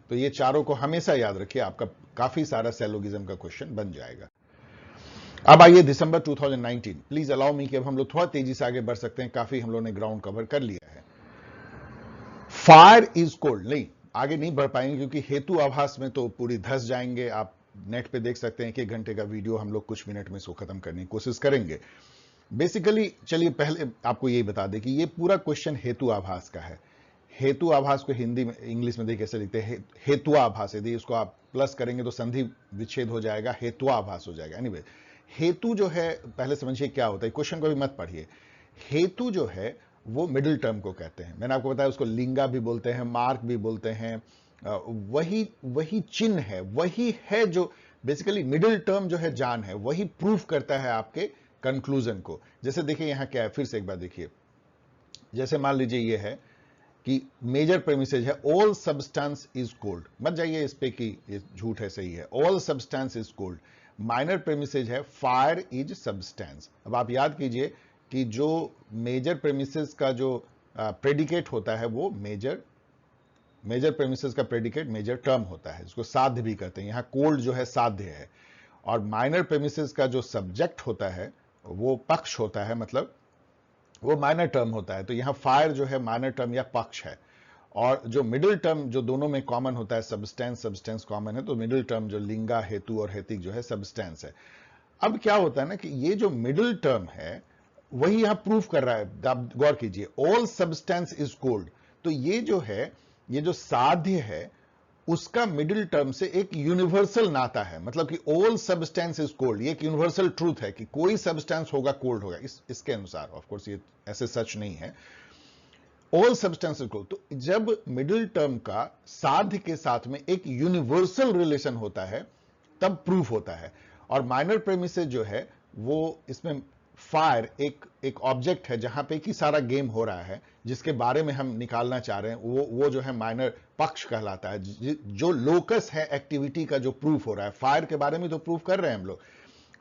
तो ये चारों को हमेशा याद रखिए, आपका काफी सारा सैलोगिज्म का क्वेश्चन बन जाएगा। अब आइए दिसंबर 2019, प्लीज अलाउ मी कि अब हम लोग थोड़ा तेजी से आगे बढ़ सकते हैं, काफी हम लोगों ने ग्राउंड कवर कर लिया है। फायर इज कोल्ड, नहीं आगे नहीं बढ़ पाएंगे क्योंकि हेतु आभास में तो पूरी धस जाएंगे। आप नेट पे देख सकते हैं कि 1 घंटे का वीडियो हम लोग कुछ मिनट में इसको खत्म करने की कोशिश करेंगे। बेसिकली चलिए पहले आपको यही बता दें कि ये पूरा क्वेश्चन हेतु आभास का है। हेतु आभास को हिंदी में, इंग्लिश में देखिए कैसे लिखते हैं, हेतुआभास। यदि इसको आप प्लस करेंगे तो संधि विच्छेद हो जाएगा, हेतुआभास हो जाएगा। एनीवे, हेतु जो है पहले समझिए क्या होता है, क्वेश्चन को भी मत पढ़िए। हेतु जो है वो मिडिल टर्म को कहते हैं, मैंने आपको बताया, उसको लिंगा भी बोलते हैं, मार्क भी बोलते हैं। वही चिन्ह है, वही है जो बेसिकली मिडिल टर्म जो है जान है, वही प्रूफ करता है आपके कंक्लूजन को। जैसे देखिए यहां क्या है, फिर से एक बार देखिए, जैसे मान लीजिए ये है कि मेजर प्रेमिसेज है ऑल सब्सटेंस इज कोल्ड, मत जाइए इस पे कि ये झूठ है सही है, all substance is cold. Minor premises है फायर इज सब्सटेंस। अब आप याद कीजिए कि जो मेजर प्रेमिसेस का जो प्रेडिकेट होता है वो मेजर प्रेमिसेस का प्रेडिकेट मेजर टर्म होता है, जिसको साध्य भी कहते हैं। यहां कोल्ड जो है साध्य है, और माइनर प्रेमिसेस का जो सब्जेक्ट होता है वो पक्ष होता है, मतलब वो माइनर टर्म होता है। तो यहां फायर जो है माइनर टर्म या पक्ष है, और जो मिडिल टर्म जो दोनों में कॉमन होता है सब्सटेंस, सब्सटेंस कॉमन है, तो मिडिल टर्म जो लिंगा, हेतु और हेतिक जो है सब्सटेंस है। अब क्या होता है ना कि ये जो मिडिल टर्म है वही यहां प्रूफ कर रहा है, आप गौर कीजिए, ऑल सब्सटेंस इज कोल्ड। तो ये जो है, ये जो साध्य है उसका मिडिल टर्म से एक यूनिवर्सल नाता है, मतलब कि ऑल सब्सटेंस इज कोल्ड, ये एक यूनिवर्सल ट्रूथ है कि कोई सब्सटेंस होगा कोल्ड होगा, इसके अनुसार। ऑफ कोर्स ये ऐसे सच नहीं है, ऑल सब्सटेंस इज कोल्ड। तो जब मिडिल टर्म का साध्य के साथ में एक यूनिवर्सल रिलेशन होता है तब प्रूफ होता है। और माइनर प्रेमिसेस जो है वो इसमें फायर एक ऑब्जेक्ट है जहां पे कि सारा गेम हो रहा है, जिसके बारे में हम निकालना चाह रहे हैं, वो जो है माइनर पक्ष कहलाता है, जो लोकस है एक्टिविटी का जो प्रूफ हो रहा है। फायर के बारे में तो प्रूफ कर रहे हैं हम लोग।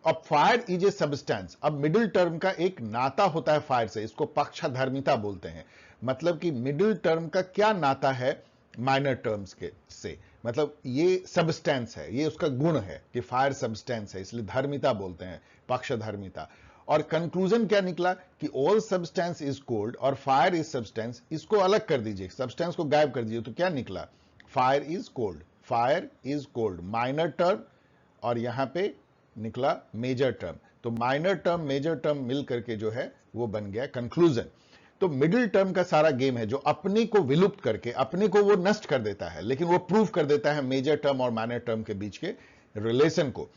अब फायर इज ए सब्सटेंस, अब मिडिल टर्म का एक नाता होता है फायर से, इसको पक्षधर्मिता बोलते हैं। मतलब कि मिडिल टर्म का क्या नाता है माइनर टर्म्स के से, मतलब ये सब्सटेंस है, ये उसका गुण है कि फायर सब्सटेंस है, इसलिए धर्मिता बोलते हैं, पक्षधर्मिता। और कंक्लूजन क्या निकला कि ऑल सब्सटेंस इज कोल्ड और फायर इज सब्सटेंस। इसको अलग कर दीजिए, सब्सटेंस को गायब कर दीजिए, तो क्या निकला, fire is cold, fire is cold minor term, और यहां पे निकला मेजर टर्म। तो माइनर टर्म मेजर टर्म मिल करके जो है वो बन गया कंक्लूजन। तो मिडिल टर्म का सारा गेम है जो अपने को विलुप्त करके, अपने को वो नष्ट कर देता है, लेकिन वो प्रूव कर देता है मेजर टर्म और माइनर टर्म के बीच के रिलेशन को।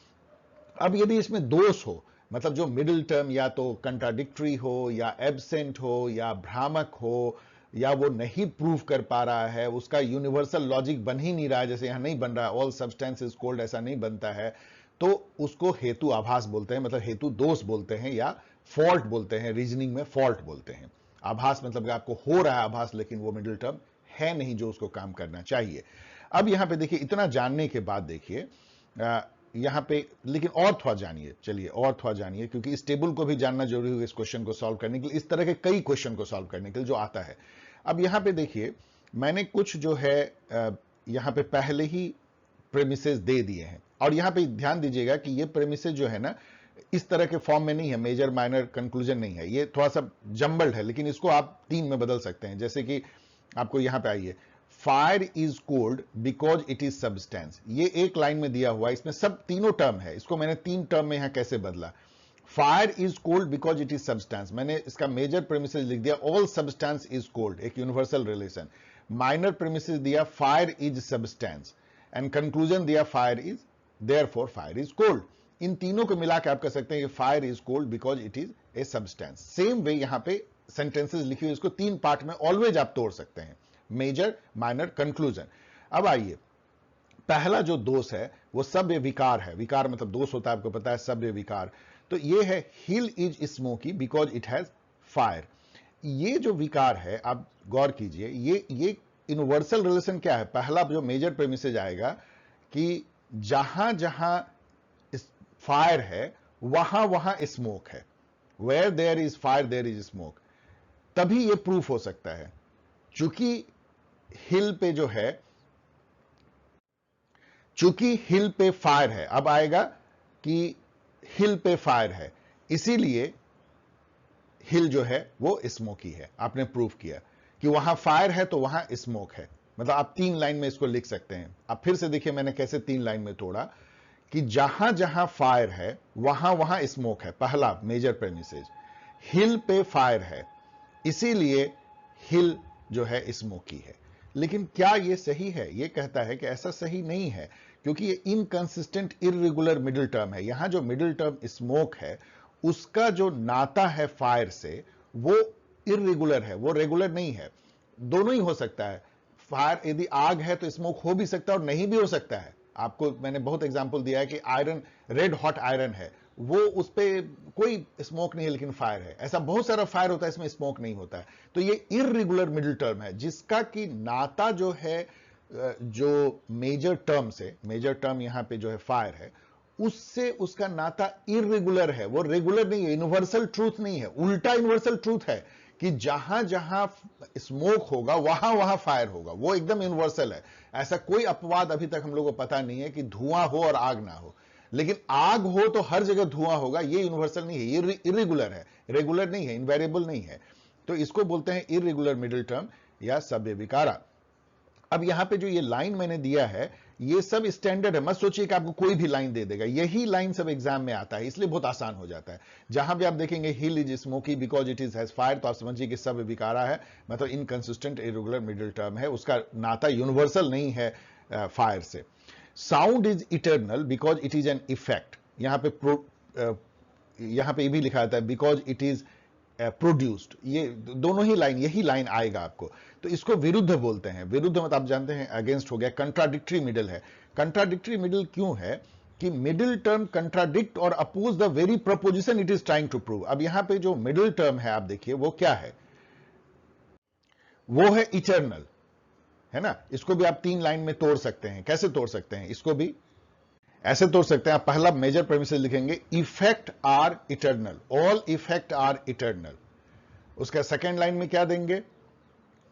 अब यदि इसमें दोष हो, मतलब जो मिडिल टर्म या तो कंट्राडिक्टरी हो या एब्सेंट हो या भ्रामक हो, या वो नहीं प्रूव कर पा रहा है, उसका यूनिवर्सल लॉजिक बन ही नहीं रहा है, जैसे यहां नहीं बन रहा है ऑल सब्सटेंस इज कोल्ड, ऐसा नहीं बनता है, तो उसको हेतु आभास बोलते हैं, मतलब हेतु दोष बोलते हैं, या फॉल्ट बोलते हैं, रीजनिंग में फॉल्ट बोलते हैं। आभास मतलब कि आपको हो रहा है आभास, लेकिन वो मिडिल टर्म है नहीं जो उसको काम करना चाहिए। अब यहां पे देखिए, इतना जानने के बाद देखिए यहां पे, लेकिन और थोड़ा जानिए, चलिए और थोड़ा जानिए, क्योंकि इस टेबल को भी जानना जरूरी होगा इस क्वेश्चन को सॉल्व करने के लिए, इस तरह के कई क्वेश्चन को सॉल्व करने के लिए जो आता है। अब यहां पे देखिए, मैंने कुछ जो है यहां पे पहले ही प्रेमिसेस दे दिए हैं, और यहां पे ध्यान दीजिएगा कि ये प्रेमिसेस जो है ना इस तरह के फॉर्म में नहीं है, मेजर माइनर कंक्लूजन नहीं है, ये थोड़ा सा जंबल्ड है, लेकिन इसको आप 3 में बदल सकते हैं। जैसे कि आपको यहां पे आइए, fire is cold because it is substance, ये एक लाइन में दिया हुआ है, इसमें सब तीनों टर्म है, इसको मैंने 3 टर्म में यहां कैसे बदला। Fire is cold because it is substance, मैंने इसका मेजर प्रेमिसेस लिख दिया ऑल सब्सटेंस इज कोल्ड, एक यूनिवर्सल रिलेशन। माइनर प्रेमिसेस दिया fire is substance, and conclusion दिया fire is, therefore fire is cold. इन तीनों को मिला के आप कह सकते हैं कि fire is cold because it is a substance. Same way यहां पे सेंटेंसेस लिखी हुई, इसको 3 पार्ट में ऑलवेज आप तोड़ सकते हैं, मेजर माइनर कंक्लूजन। अब आइए, पहला जो दोष है वो सभ्य विकार है, विकार मतलब दोष होता है, आपको पता है, सभ्य विकार। तो ये है hill is smoky because it has fire. ये जो विकार है, आप गौर कीजिए, ये यूनिवर्सल रिलेशन क्या है। पहला जो मेजर प्रेमिसेस आएगा कि जहां जहां फायर है वहां वहां स्मोक है, where there is fire there is smoke, तभी ये प्रूफ हो सकता है। चूंकि हिल पे जो है, चूंकि हिल पे फायर है, अब आएगा कि हिल पे फायर है, इसीलिए हिल जो है वो स्मोकी है। आपने प्रूफ किया कि वहां फायर है तो वहां स्मोक है, मतलब आप 3 लाइन में इसको लिख सकते हैं। अब फिर से देखिए मैंने कैसे 3 लाइन में तोड़ा कि जहां जहां फायर है वहां वहां स्मोक है, पहला मेजर प्रेमिसेस। हिल पे फायर है, इसीलिए हिल जो है स्मोकी है। लेकिन क्या यह सही है? यह कहता है कि ऐसा सही नहीं है, क्योंकि ये इनकंसिस्टेंट इर्रेगुलर मिडिल टर्म है। यहां जो मिडिल टर्म स्मोक है उसका जो नाता है फायर से वो इर्रेगुलर है, वो रेगुलर नहीं है। दोनों ही हो सकता है, फायर यदि आग है तो स्मोक हो भी सकता है और नहीं भी हो सकता है। आपको मैंने बहुत एग्जांपल दिया है कि आयरन, रेड हॉट आयरन है, वो उस पर कोई स्मोक नहीं है लेकिन फायर है। ऐसा बहुत सारा फायर होता है, इसमें स्मोक नहीं होता है। तो ये इर्रेगुलर मिडिल टर्म है जिसका कि नाता जो है जो मेजर टर्म से, मेजर टर्म यहां पे जो है फायर है, उससे उसका नाता इर्रेगुलर है, वो रेगुलर नहीं है, यूनिवर्सल ट्रूथ नहीं है। उल्टा यूनिवर्सल ट्रूथ है कि जहां जहां स्मोक होगा वहां वहां फायर होगा, वो एकदम यूनिवर्सल है। ऐसा कोई अपवाद अभी तक हम लोगों को पता नहीं है कि धुआं हो और आग ना हो। लेकिन आग हो तो हर जगह धुआं होगा, ये यूनिवर्सल नहीं है, ये इरेगुलर है, रेगुलर नहीं है, इनवेरिएबल नहीं है। तो इसको बोलते हैं इरेगुलर मिडिल टर्म या सव्य विकारा। अब यहां पे जो ये लाइन मैंने दिया है, ये सब स्टैंडर्ड है, मत सोचिए कि आपको कोई भी लाइन दे देगा, यही लाइन सब एग्जाम में आता है, इसलिए बहुत आसान हो जाता है। जहां भी आप देखेंगे hill is smoky because it is has fire, तो आप समझिए कि सब विकारा है, मतलब इनकंसिस्टेंट इरेगुलर मिडिल टर्म है, उसका नाता यूनिवर्सल नहीं है फायर से। Sound is eternal because it is an effect, यहां पे भी लिखा जाता है बिकॉज इट इज प्रोड्यूस्ड, ये दोनों ही लाइन, यही लाइन आएगा आपको। तो इसको विरुद्ध बोलते हैं, विरुद्ध मतलब आप जानते हैं अगेंस्ट हो गया, कंट्राडिक्टरी मिडिल है। कंट्राडिक्टरी मिडिल क्यों है कि मिडिल टर्म कंट्राडिक्ट और oppose the very proposition it is trying to prove. अब यहां पे जो मिडिल टर्म है आप देखिए वो क्या है, वो है इटर्नल, है ना। इसको भी आप 3 लाइन में तोड़ सकते हैं। कैसे तोड़ सकते हैं, इसको भी ऐसे तोड़ सकते हैं। आप पहला मेजर प्रेमिसेस लिखेंगे, effect are eternal, all effect are eternal. उसका सेकेंड लाइन में क्या देंगे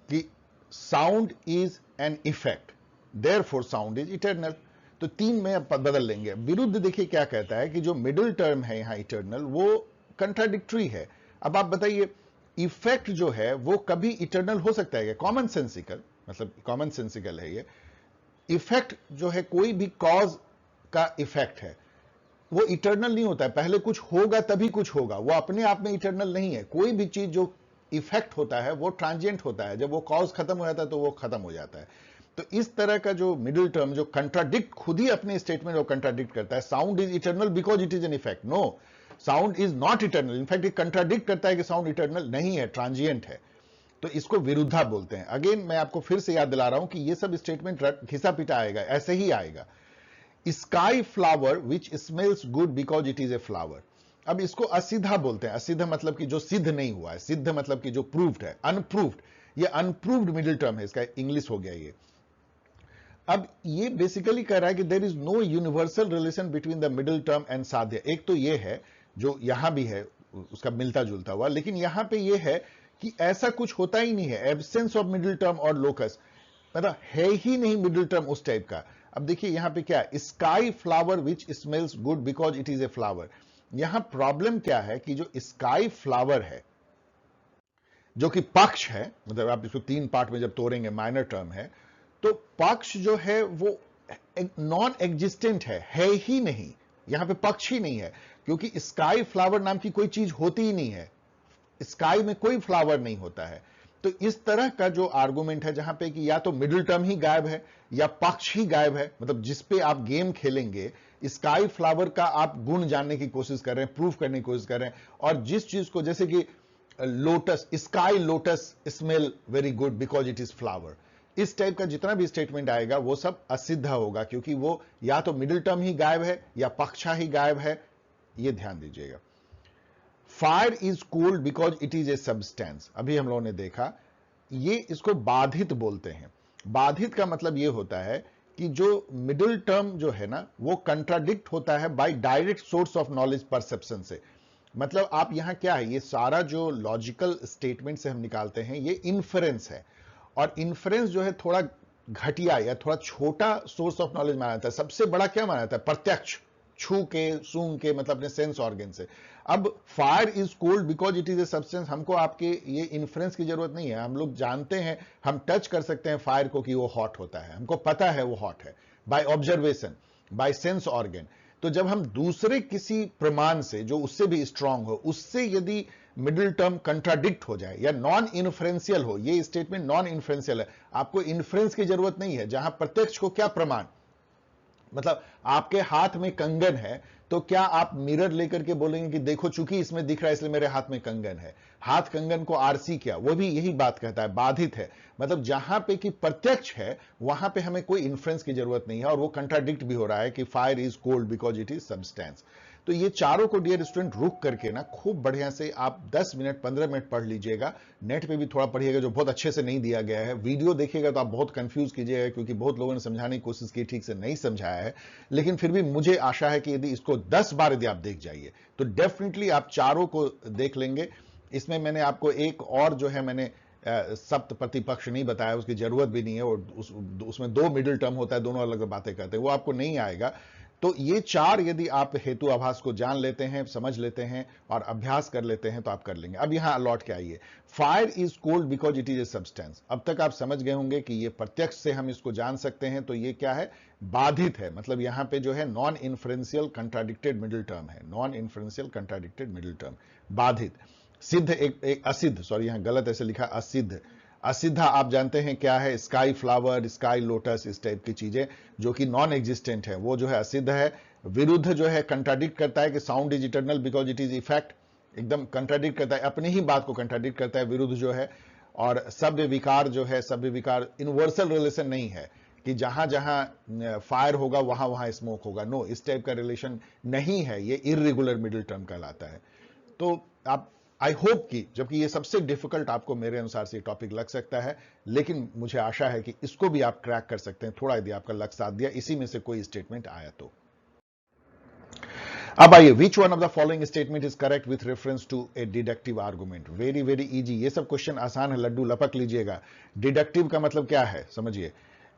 कि sound is an effect, therefore sound is eternal. तो 3 में आप बदल लेंगे। विरुद्ध देखिए क्या कहता है कि जो मिडिल टर्म है यहां इटर्नल, वो कंट्राडिक्टरी है। अब आप बताइए, इफेक्ट जो है वो कभी इटर्नल हो सकता है? कॉमन सेंसिकल, मतलब कॉमन सेंसिकल है ये। इफेक्ट जो है, कोई भी कॉज का इफेक्ट है, वो इटर्नल नहीं होता है, पहले कुछ होगा तभी कुछ होगा, वो अपने आप में इटर्नल नहीं है। कोई भी चीज जो इफेक्ट होता है वो ट्रांजिएंट होता है, जब वो कॉज खत्म हो जाता है तो वो खत्म हो जाता है। तो इस तरह का जो मिडिल टर्म जो कंट्राडिक्ट, खुद ही अपने स्टेटमेंट को कंट्राडिक्ट करता है, sound is eternal because it is an effect, no, sound is not eternal. In fact ये कंट्राडिक्ट करता है कि साउंड इटर्नल नहीं है, ट्रांजिएंट है। तो इसको विरुद्धा बोलते हैं। अगेन मैं आपको फिर से याद दिला रहा हूं कि ये सब स्टेटमेंट घिसा पिटा आएगा, ऐसे ही आएगा। Sky flower which smells good because it is a flower. अब इसको असिद्धा बोलते हैं। असिद्ध मतलब कि जो सिद्ध नहीं हुआ है, सिद्ध मतलब कि जो प्रूव्ड है, अनप्रूव्ड। ये अनप्रूव्ड मिडिल टर्म है, इसका इंग्लिश हो गया ये। अब ये बेसिकली कह रहा है कि there is no universal relation between the middle term and साध्य। एक तो ये है जो यहां भी है, उसका मिलता जुलता हुआ, लेकिन यहां पे ये है कि ऐसा कुछ होता ही नहीं है, एब्सेंस ऑफ मिडिल टर्म और लोकस, मतलब है ही नहीं मिडिल टर्म उस टाइप का। अब देखिए यहां पे क्या है, sky flower which smells good because it is a flower. यहां प्रॉब्लम क्या है कि जो स्काई फ्लावर है, जो कि पक्ष है, मतलब आप इसको 3 पार्ट में जब तोड़ेंगे, माइनर टर्म है, तो पक्ष जो है वो नॉन एग्जिस्टेंट है ही नहीं, यहां पे पक्ष ही नहीं है, क्योंकि स्काई फ्लावर नाम की कोई चीज होती ही नहीं है, स्काई में कोई फ्लावर नहीं होता है। तो इस तरह का जो आर्गुमेंट है जहां पे कि या तो मिडिल टर्म ही गायब है या पक्ष ही गायब है, मतलब जिस पे आप गेम खेलेंगे, स्काई फ्लावर का आप गुण जानने की कोशिश कर रहे हैं, प्रूफ करने की कोशिश कर रहे हैं, और जिस चीज को, जैसे कि lotus, sky lotus smell very good because it is flower, इस टाइप का जितना भी स्टेटमेंट आएगा वो सब असिद्ध होगा, क्योंकि वो या तो मिडिल टर्म ही गायब है या पक्षा ही गायब है। ये ध्यान दीजिएगा। Fire is cold because it is a substance, अभी हम लोगों ने देखा, ये इसको बाधित बोलते हैं। बाधित का मतलब ये होता है कि जो मिडिल टर्म जो है ना, वो कंट्राडिक्ट होता है by direct source of knowledge perception से। मतलब आप यहां क्या है, ये सारा जो लॉजिकल स्टेटमेंट से हम निकालते हैं ये इन्फरेंस है, और इन्फरेंस जो है थोड़ा घटिया या थोड़ा छोटा सोर्स ऑफ नॉलेज माना जाता है। सबसे बड़ा क्या माना जाता है? प्रत्यक्ष, छू के, सूंघ के, मतलब अपने सेंस ऑर्गन से। अब fire is cold because it is a substance, हमको आपके ये इन्फ्रेंस की जरूरत नहीं है, हम लोग जानते हैं, हम टच कर सकते हैं फायर को कि वो हॉट होता है, हमको पता है वो हॉट है, by observation, by sense organ. तो जब हम दूसरे किसी प्रमाण से जो उससे भी स्ट्रांग हो, उससे यदि मिडिल टर्म कंट्राडिक्ट हो जाए या नॉन इन्फ्रेंशियल हो, ये स्टेटमेंट नॉन इन्फ्रेंशियल है, आपको इन्फ्रेंस की जरूरत नहीं है। जहां प्रत्यक्ष को क्या प्रमाण, मतलब आपके हाथ में कंगन है, तो क्या आप मिरर लेकर के बोलेंगे कि देखो चूंकि इसमें दिख रहा है इसलिए मेरे हाथ में कंगन है? हाथ कंगन को आरसी किया, वो भी यही बात कहता है, बाधित है। मतलब जहां पे कि प्रत्यक्ष है वहां पे हमें कोई इन्फ्रेंस की जरूरत नहीं है, और वो कंट्राडिक्ट भी हो रहा है कि fire is cold because it is substance. तो ये चारों को डियर स्टूडेंट रुक करके ना खूब बढ़िया से आप 10 मिनट 15 मिनट पढ़ लीजिएगा। नेट पे भी थोड़ा पढ़िएगा, जो बहुत अच्छे से नहीं दिया गया है। वीडियो देखिएगा तो आप बहुत कंफ्यूज कीजिएगा, क्योंकि बहुत लोगों ने समझाने की कोशिश की, ठीक से नहीं समझाया है। लेकिन फिर भी मुझे आशा है कि यदि इसको 10 बार यदि आप देख जाइए तो डेफिनेटली आप चारों को देख लेंगे। इसमें मैंने आपको एक और जो है, मैंने सप्त प्रतिपक्ष नहीं बताया, उसकी जरूरत भी नहीं है, और उसमें 2 मिडिल टर्म होता है, दोनों अलग बातें करते हैं, वो आपको नहीं आएगा। तो ये चार यदि आप हेतु आभास को जान लेते हैं, समझ लेते हैं और अभ्यास कर लेते हैं तो आप कर लेंगे। अब यहां लौट के आइए, fire is cold because it is a substance. अब तक आप समझ गए होंगे कि ये प्रत्यक्ष से हम इसको जान सकते हैं, तो ये क्या है, बाधित है। मतलब यहां पे जो है नॉन इन्फ्रेंशियल कंट्राडिक्टेड मिडिल टर्म है, नॉन इन्फ्रेंशियल कंट्राडिक्टेड मिडिल टर्म, बाधित। सिद्ध एक असिद्ध, सॉरी यहां गलत ऐसे लिखा, असिद्ध। असिद्धा आप जानते हैं क्या है, स्काई फ्लावर, स्काई लोटस, इस टाइप की चीजें जो कि नॉन एग्जिस्टेंट है, वो जो है असिद्ध है। विरुद्ध जो है कंट्राडिक्ट करता है कि sound is eternal because it is effect, एकदम कंट्राडिक्ट करता है, अपनी ही बात को कंट्राडिक्ट करता है विरुद्ध जो है। और सभ्य विकार जो है, सभ्य विकार यूनिवर्सल रिलेशन नहीं है कि जहां जहां फायर होगा वहां वहां स्मोक होगा, नो, इस टाइप का रिलेशन नहीं है, ये इर्रेगुलर मिडिल टर्म कहलाता है। तो आप, आई होप कि, जबकि ये सबसे डिफिकल्ट आपको मेरे अनुसार से टॉपिक लग सकता है, लेकिन मुझे आशा है कि इसको भी आप क्रैक कर सकते हैं, थोड़ा यदि आपका लक साथ दिया, इसी में से कोई स्टेटमेंट आया तो। अब आइए, which one of the following statement is correct with reference to a deductive argument. Very very easy, ये सब क्वेश्चन आसान है, लड्डू लपक लीजिएगा। डिडक्टिव का मतलब क्या है समझिए,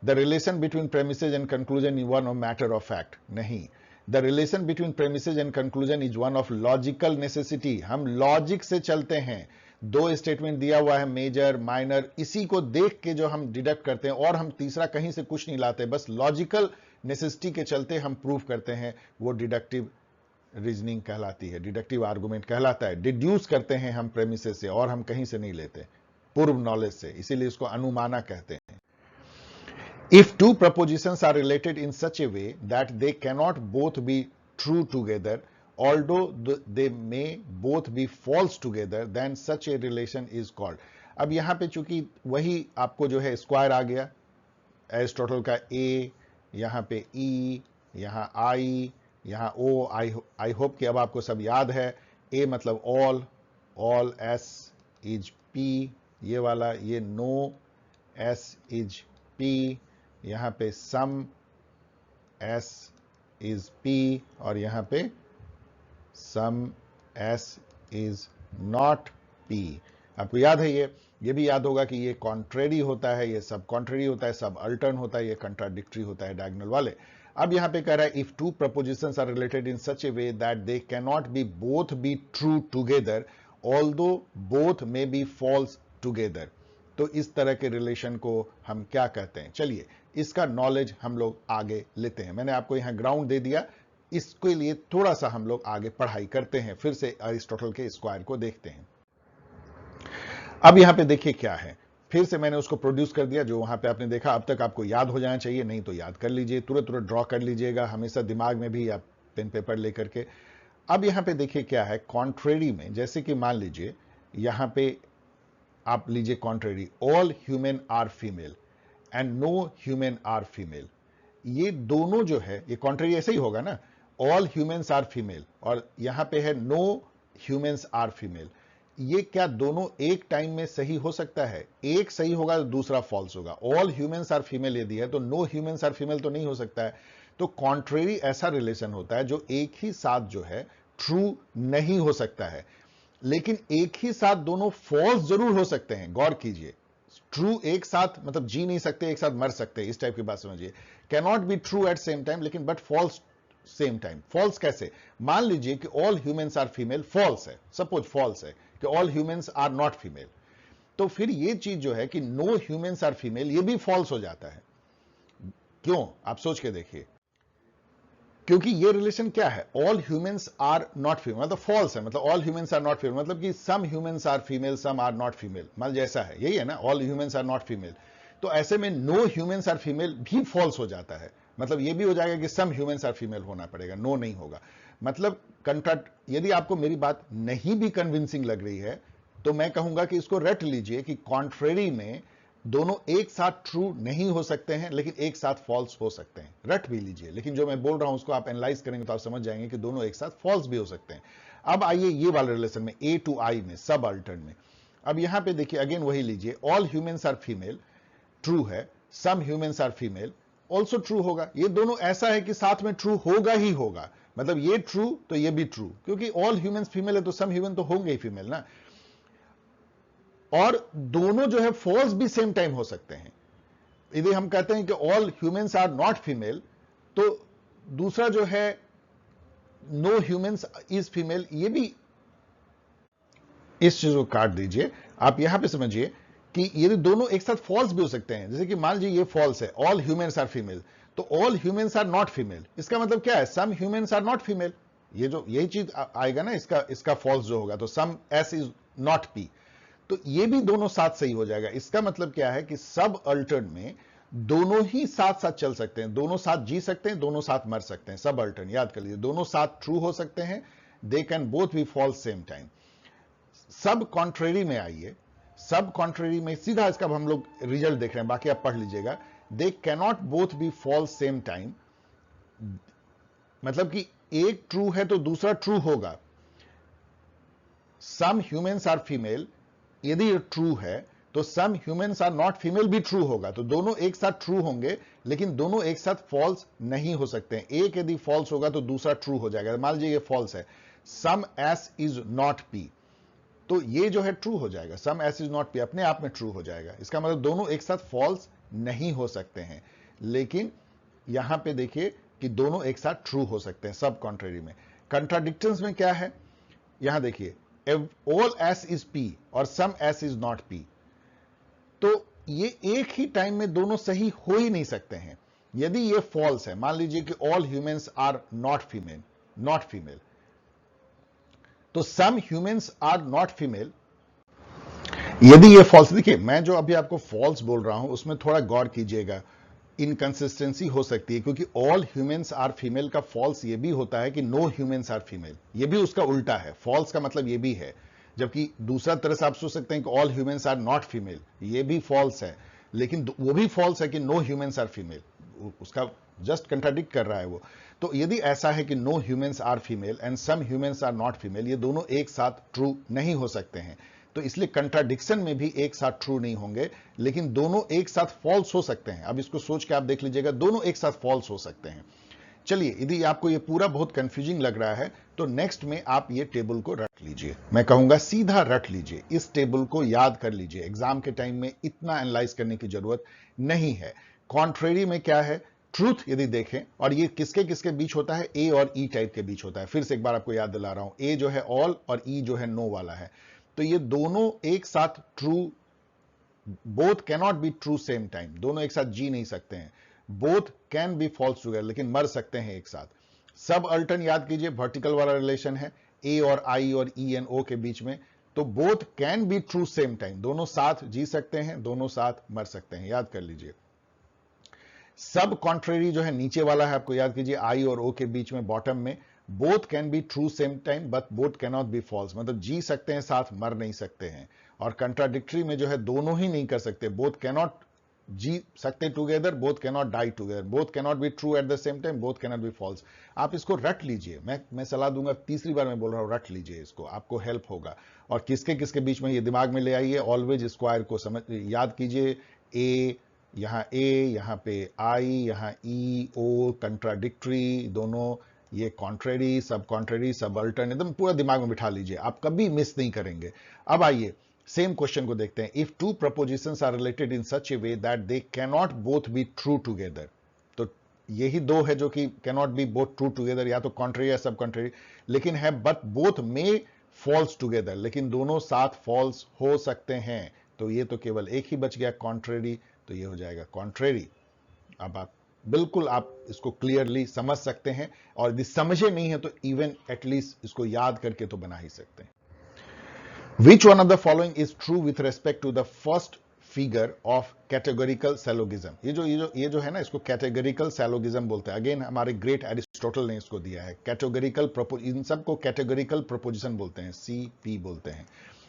the relation between premises and conclusion in one of matter of fact, नहीं। The relation between premises and conclusion is one of logical necessity, हम लॉजिक से चलते हैं। दो स्टेटमेंट दिया हुआ है, मेजर माइनर, इसी को देख के जो हम डिडक्ट करते हैं, और हम तीसरा कहीं से कुछ नहीं लाते, बस लॉजिकल नेसेसिटी के चलते हम प्रूव करते हैं, वो डिडक्टिव रीजनिंग कहलाती है, डिडक्टिव आर्गुमेंट कहलाता है। डिड्यूस करते हैं हम प्रेमिसेस से, और हम कहीं से नहीं लेते, पूर्व नॉलेज से, इसीलिए इसको अनुमाना कहते हैं। If two propositions are related in such a way that they cannot both be true together, although they may both be false together, then such a relation is called. अब यहां पे चूंकि वही आपको जो है स्क्वायर आ गया, एरिस्टोटल का A, यहां पे E, यहां I, यहां O, आई होप कि अब आपको सब याद है। A मतलब ऑल, S इज P, ये वाला, ये नो, S इज P, यहां पे सम, S इज P, और यहां पे सम, S इज नॉट P। आपको याद है ये भी याद होगा कि ये कॉन्ट्रेरी होता है, ये सब कॉन्ट्रेरी होता है, सब अल्टर्न होता है, ये कंट्राडिक्टरी होता है, डायगोनल वाले। अब यहां पे कह रहा है, if two propositions are related in such a way that they can not be both be true together, although both may be false together. तो इस तरह के रिलेशन को हम क्या कहते हैं, चलिए इसका नॉलेज हम लोग आगे लेते हैं। मैंने आपको यहां ग्राउंड दे दिया, इसके लिए थोड़ा सा हम लोग आगे पढ़ाई करते हैं, फिर से अरिस्टोटल के स्क्वायर को देखते हैं। अब यहां पे देखिए क्या है, फिर से मैंने उसको प्रोड्यूस कर दिया, जो वहां पे आपने देखा। अब तक आपको याद हो जाना चाहिए, नहीं तो याद कर लीजिए, तुरंत तुरंत ड्रॉ कर लीजिएगा, हमेशा दिमाग में भी, आप पेन पेपर लेकर के। अब यहां पे देखिए क्या है, कॉन्ट्रेरी में, जैसे कि मान लीजिए यहां पे आप लीजिए contrary, all human are female and no human are female. ये दोनों जो है, ये कॉन्ट्रेरी ऐसे ही होगा ना, ऑल ह्यूमन्स आर फीमेल, और यहां पे है नो ह्यूमन्स आर फीमेल। ये क्या दोनों एक टाइम में सही हो सकता है? एक सही होगा तो दूसरा फॉल्स होगा। ऑल ह्यूमन्स आर फीमेल यदि है तो नो ह्यूमन्स आर फीमेल तो नहीं हो सकता है। तो कॉन्ट्रेरी ऐसा रिलेशन होता है जो एक ही साथ जो है ट्रू नहीं हो सकता है, लेकिन एक ही साथ दोनों फॉल्स जरूर हो सकते हैं। गौर कीजिए, ट्रू एक साथ मतलब जी नहीं सकते, एक साथ मर सकते, इस टाइप की बात समझिए। Can not be true at same time, लेकिन but false same time. False कैसे? मान लीजिए कि all humans are female, false है, सपोज फॉल्स है कि all humans are not female, तो फिर ये चीज जो है कि नो ह्यूमन्स आर फीमेल, ये भी फॉल्स हो जाता है। क्यों? आप सोच के देखिए, क्योंकि ये रिलेशन क्या है, all humans are not female मतलब फॉल्स है, मतलब all humans are not female मतलब कि some humans are female, some are not female, मतलब जैसा है, यही है ना, all humans are not female. तो ऐसे में नो ह्यूमन्स आर फीमेल भी फॉल्स हो जाता है, मतलब ये भी हो जाएगा कि सम ह्यूमन्स आर फीमेल होना पड़ेगा, नो नहीं होगा। मतलब कंट्राक्ट, यदि आपको मेरी बात नहीं भी कन्विंसिंग लग रही है तो मैं कहूंगा कि इसको रट लीजिए कि कॉन्ट्रेरी में दोनों एक साथ ट्रू नहीं हो सकते हैं, लेकिन एक साथ फॉल्स हो सकते हैं। रट भी लीजिए, लेकिन जो मैं बोल रहा हूं उसको आप एनालाइज करेंगे तो आप समझ जाएंगे कि दोनों एक साथ फॉल्स भी हो सकते हैं। अब आइए ये वाले रिलेशन में, ए टू आई में, सब अल्टर्न में। अब यहां पे देखिए अगेन वही लीजिए, all humans are female true है, some humans are female also true होगा। ये दोनों ऐसा है कि साथ में ट्रू होगा ही होगा, मतलब ये ट्रू तो ये भी ट्रू, क्योंकि ऑल ह्यूमन्स फीमेल है तो सम ह्यूमन तो होंगे ही फीमेल ना। और दोनों जो है फॉल्स भी सेम टाइम हो सकते हैं। यदि हम कहते हैं कि all humans are not female, तो दूसरा जो है नो ह्यूमंस इज फीमेल, ये भी इस चीज को काट दीजिए। आप यहां पे समझिए कि ये दोनों एक साथ फॉल्स भी हो सकते हैं। जैसे कि मान लीजिए ये फॉल्स है, ऑल ह्यूमंस आर फीमेल, तो all humans are not female, इसका मतलब क्या है, some humans are not female. ये जो यही चीज आएगा ना, इसका फॉल्स जो होगा, तो सम एस इज नॉट पी, तो ये भी दोनों साथ सही हो जाएगा। इसका मतलब क्या है कि सब अल्टर्न में दोनों ही साथ साथ चल सकते हैं, दोनों साथ जी सकते हैं, दोनों साथ मर सकते हैं। सब अल्टर्न याद कर लीजिए, दोनों साथ ट्रू हो सकते हैं, they can both be false same time. Sub contrary में आइए, सब कॉन्ट्रेरी में सीधा इसका हम लोग रिजल्ट देख रहे हैं, बाकी आप पढ़ लीजिएगा। They cannot both be false same time, मतलब कि एक ट्रू है तो दूसरा ट्रू होगा। सम ह्यूमंस आर फीमेल, यदि ये ट्रू है तो some humans are not female भी ट्रू होगा, तो दोनों एक साथ ट्रू होंगे, लेकिन दोनों एक साथ फॉल्स नहीं हो सकते हैं। एक यदि फॉल्स होगा तो दूसरा ट्रू हो जाएगा। मान लीजिए ये फॉल्स है, some S is not P, तो ये जो है ट्रू हो जाएगा, सम एस इज नॉट पी अपने आप में ट्रू हो जाएगा। इसका मतलब दोनों एक साथ फॉल्स नहीं हो सकते हैं, लेकिन यहां पे देखिए कि दोनों एक साथ ट्रू हो सकते हैं सब कॉन्ट्रेरी में। कंट्राडिक्शंस में क्या है, यहां देखिए ऑल एस इज पी और सम एस इज नॉट पी, तो ये एक ही टाइम में दोनों सही हो ही नहीं सकते हैं। यदि ये फॉल्स है, मान लीजिए कि all humans are not female, तो some humans are not female, यदि ये फॉल्स, देखिए मैं जो अभी आपको फॉल्स बोल रहा हूं उसमें थोड़ा गौर कीजिएगा, इनकंसिस्टेंसी हो सकती है, क्योंकि ऑल ह्यूमंस आर फीमेल का फॉल्स ये भी होता है कि नो ह्यूमंस आर फीमेल, ये भी उसका उल्टा है। फॉल्स का मतलब ये भी है, जबकि दूसरा तरह से आप सोच सकते हैं कि all humans are not female, ये भी फॉल्स है, लेकिन वो भी फॉल्स है कि नो ह्यूमंस आर फीमेल, उसका जस्ट कंट्राडिक्ट कर रहा है वो। तो यदि ऐसा है कि no humans are female and some humans are not female, ये दोनों एक साथ ट्रू नहीं हो सकते हैं, तो इसलिए कंट्राडिक्शन में भी एक साथ ट्रू नहीं होंगे, लेकिन दोनों एक साथ फॉल्स हो सकते हैं। अब इसको सोच के आप देख लीजिएगा, दोनों एक साथ फॉल्स हो सकते हैं। चलिए, यदि आपको ये पूरा बहुत कंफ्यूजिंग लग रहा है तो नेक्स्ट में आप ये टेबल को रट लीजिए, मैं कहूंगा सीधा रट लीजिए, इस टेबल को याद कर लीजिए। एग्जाम के टाइम में इतना एनालाइज करने की जरूरत नहीं है। कॉन्ट्रेरी में क्या है, ट्रूथ यदि देखें, और ये किसके किसके बीच होता है, ए और ई टाइप के बीच होता है। फिर से एक बार आपको याद दिला रहा हूं, ए जो है ऑल और ई जो है नो वाला है, तो ये दोनों एक साथ true, both cannot be true same time, दोनों एक साथ जी नहीं सकते हैं। Both can be false together, लेकिन मर सकते हैं एक साथ। सब अल्टर्न याद कीजिए, वर्टिकल वाला रिलेशन है ए और आई और ई एंड ओ के बीच में, तो both can be true same time, दोनों साथ जी सकते हैं, दोनों साथ मर सकते हैं, याद कर लीजिए। सब कॉन्ट्रेरी जो है नीचे वाला है, आपको याद कीजिए, आई और ओ के बीच में बॉटम में, both can be true same time but both cannot be false, मतलब जी सकते हैं साथ, मर नहीं सकते हैं। और कंट्राडिक्टरी में जो है दोनों ही नहीं कर सकते, बोथ कैनॉट जी सकते together, both cannot die together, both cannot be true at the same time, both cannot be false. आप इसको रट लीजिए, मैं सलाह दूंगा, तीसरी बार मैं बोल रहा हूं, रट लीजिए इसको, आपको हेल्प होगा। और किसके किसके बीच में ये दिमाग में ले आइए, ऑलवेज स्क्वायर को समझ याद कीजिए, ए यहां पे आई, यहां ई ओ, कंट्राडिक्टरी दोनों, ये कॉन्ट्रेरी, सब अल्टर्न, एकदम पूरा दिमाग में बिठा लीजिए, आप कभी मिस नहीं करेंगे। अब आइए सेम क्वेश्चन को देखते हैं। If two propositions are related in such a way that they cannot both be true together, तो यही दो है जो कि cannot be both true together, या तो कॉन्ट्रेरी या सब कॉन्ट्रेरी, लेकिन है but both may false together, लेकिन दोनों साथ फॉल्स हो सकते हैं, तो ये तो केवल एक ही बच गया कॉन्ट्रेरी, तो ये हो जाएगा कॉन्ट्रेरी। अब आप बिल्कुल आप इसको क्लियरली समझ सकते हैं, और यदि समझे नहीं है तो इवन एटलीस्ट इसको याद करके तो बना ही सकते हैं। Which one of the following is true with respect to the first figure of categorical syllogism? ये जो है ना, इसको categorical syllogism बोलते हैं। अगेन हमारे ग्रेट एरिस्टोटल ने इसको दिया है। कैटेगोरिकल इन सबको कैटेगोरिकल प्रोपोजिशन बोलते हैं, CP बोलते हैं।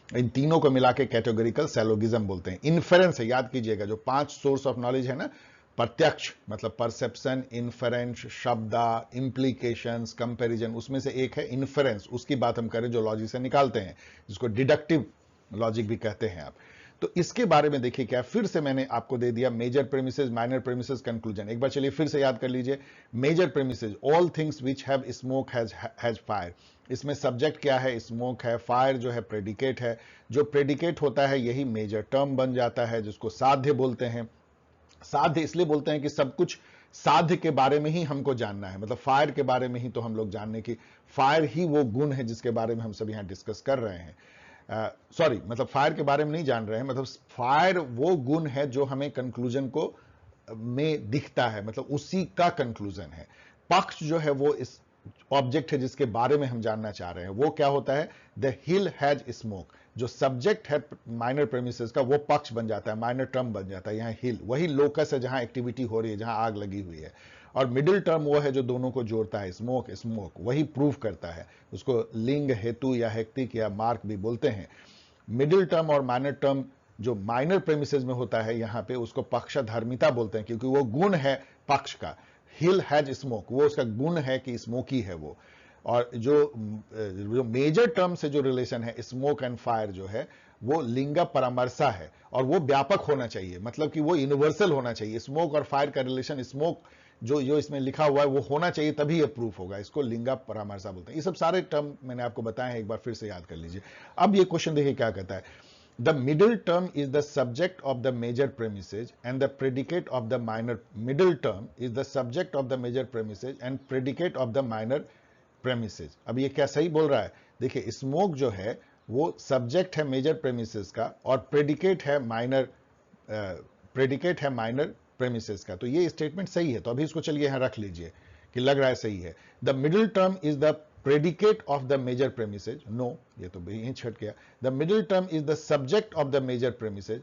इन तीनों को मिला के कैटेगोरिकल सैलोगिज्म बोलते हैं। इन्फेरेंस है, याद कीजिएगा, जो 5 सोर्स ऑफ नॉलेज है ना, प्रत्यक्ष मतलब परसेप्शन, इन्फेरेंस, शब्दा, इंप्लीकेशंस, कंपैरिजन, उसमें से एक है इन्फेरेंस, उसकी बात हम करें जो लॉजिक से निकालते हैं, जिसको डिडक्टिव लॉजिक भी कहते हैं आप। तो इसके बारे में देखिए क्या, फिर से मैंने आपको दे दिया major premises, minor premises, conclusion. एक बार चलिए फिर से याद कर लीजिए। Major premises, all things which have smoke has fire, इसमें सब्जेक्ट क्या है, स्मोक है, फायर जो है प्रेडिकेट है, जो प्रेडिकेट होता है यही मेजर टर्म बन जाता है, जिसको साध्य बोलते हैं। साध्य इसलिए बोलते हैं कि सब कुछ साध्य के बारे में ही हमको जानना है, मतलब फायर के बारे में ही तो हम लोग जानने की, फायर ही वो गुण है जिसके बारे में हम सब यहां डिस्कस कर रहे हैं। सॉरी, मतलब फायर के बारे में नहीं जान रहे हैं, मतलब फायर वो गुण है जो हमें कंक्लूजन को में दिखता है, मतलब उसी का कंक्लूजन है। पक्ष जो है वो इस ऑब्जेक्ट है जिसके बारे में हम जानना चाह रहे हैं, वो क्या होता है, द हिल हैज स्मोक। जो सब्जेक्ट है माइनर प्रेमिसेस का वो पक्ष बन जाता है, माइनर टर्म बन जाता है। यहाँ हिल वही लोकस है जहां एक्टिविटी हो रही है, जहां आग लगी हुई है, और मिडिल टर्म वो है जो दोनों को जोड़ता है, स्मोक स्मोक वही प्रूव करता है। उसको लिंग, हेतु या हेक्तिक या मार्क भी बोलते हैं। मिडिल टर्म और माइनर टर्म जो माइनर प्रेमिसेस में होता है यहां पे, उसको पक्षधर्मिता बोलते हैं, क्योंकि वो गुण है पक्ष का। हिल हैज स्मोक, वो उसका गुण है कि स्मोकी है वो। और जो मेजर टर्म से जो रिलेशन है स्मोक एंड फायर जो है, वो लिंग परामर्शा है, और वो व्यापक होना चाहिए, मतलब कि वो यूनिवर्सल होना चाहिए। स्मोक और फायर का रिलेशन, स्मोक जो इसमें लिखा हुआ है वो होना चाहिए, तभी ये प्रूफ होगा। इसको लिंगा परामर्शा बोलते हैं। ये सब सारे टर्म मैंने आपको बताए हैं, एक बार फिर से याद कर लीजिए। अब ये क्वेश्चन देखिए क्या कहता है, the middle term is the subject of the major premises and the predicate of the minor. Middle term is the subject of the major premises and predicate of the minor premises. अब ये क्या सही बोल रहा है, देखिए smoke जो है वो सब्जेक्ट है मेजर प्रेमिसेस का, और प्रेडिकेट है माइनर प्रेमिसेस का। तो ये स्टेटमेंट सही है। तो अभी इसको चलिए यहां रख लीजिए कि लग रहा है सही है। The middle term is the predicate of the major premises, no, ये तो यहीं छट गया। The middle term is the subject of the major premises,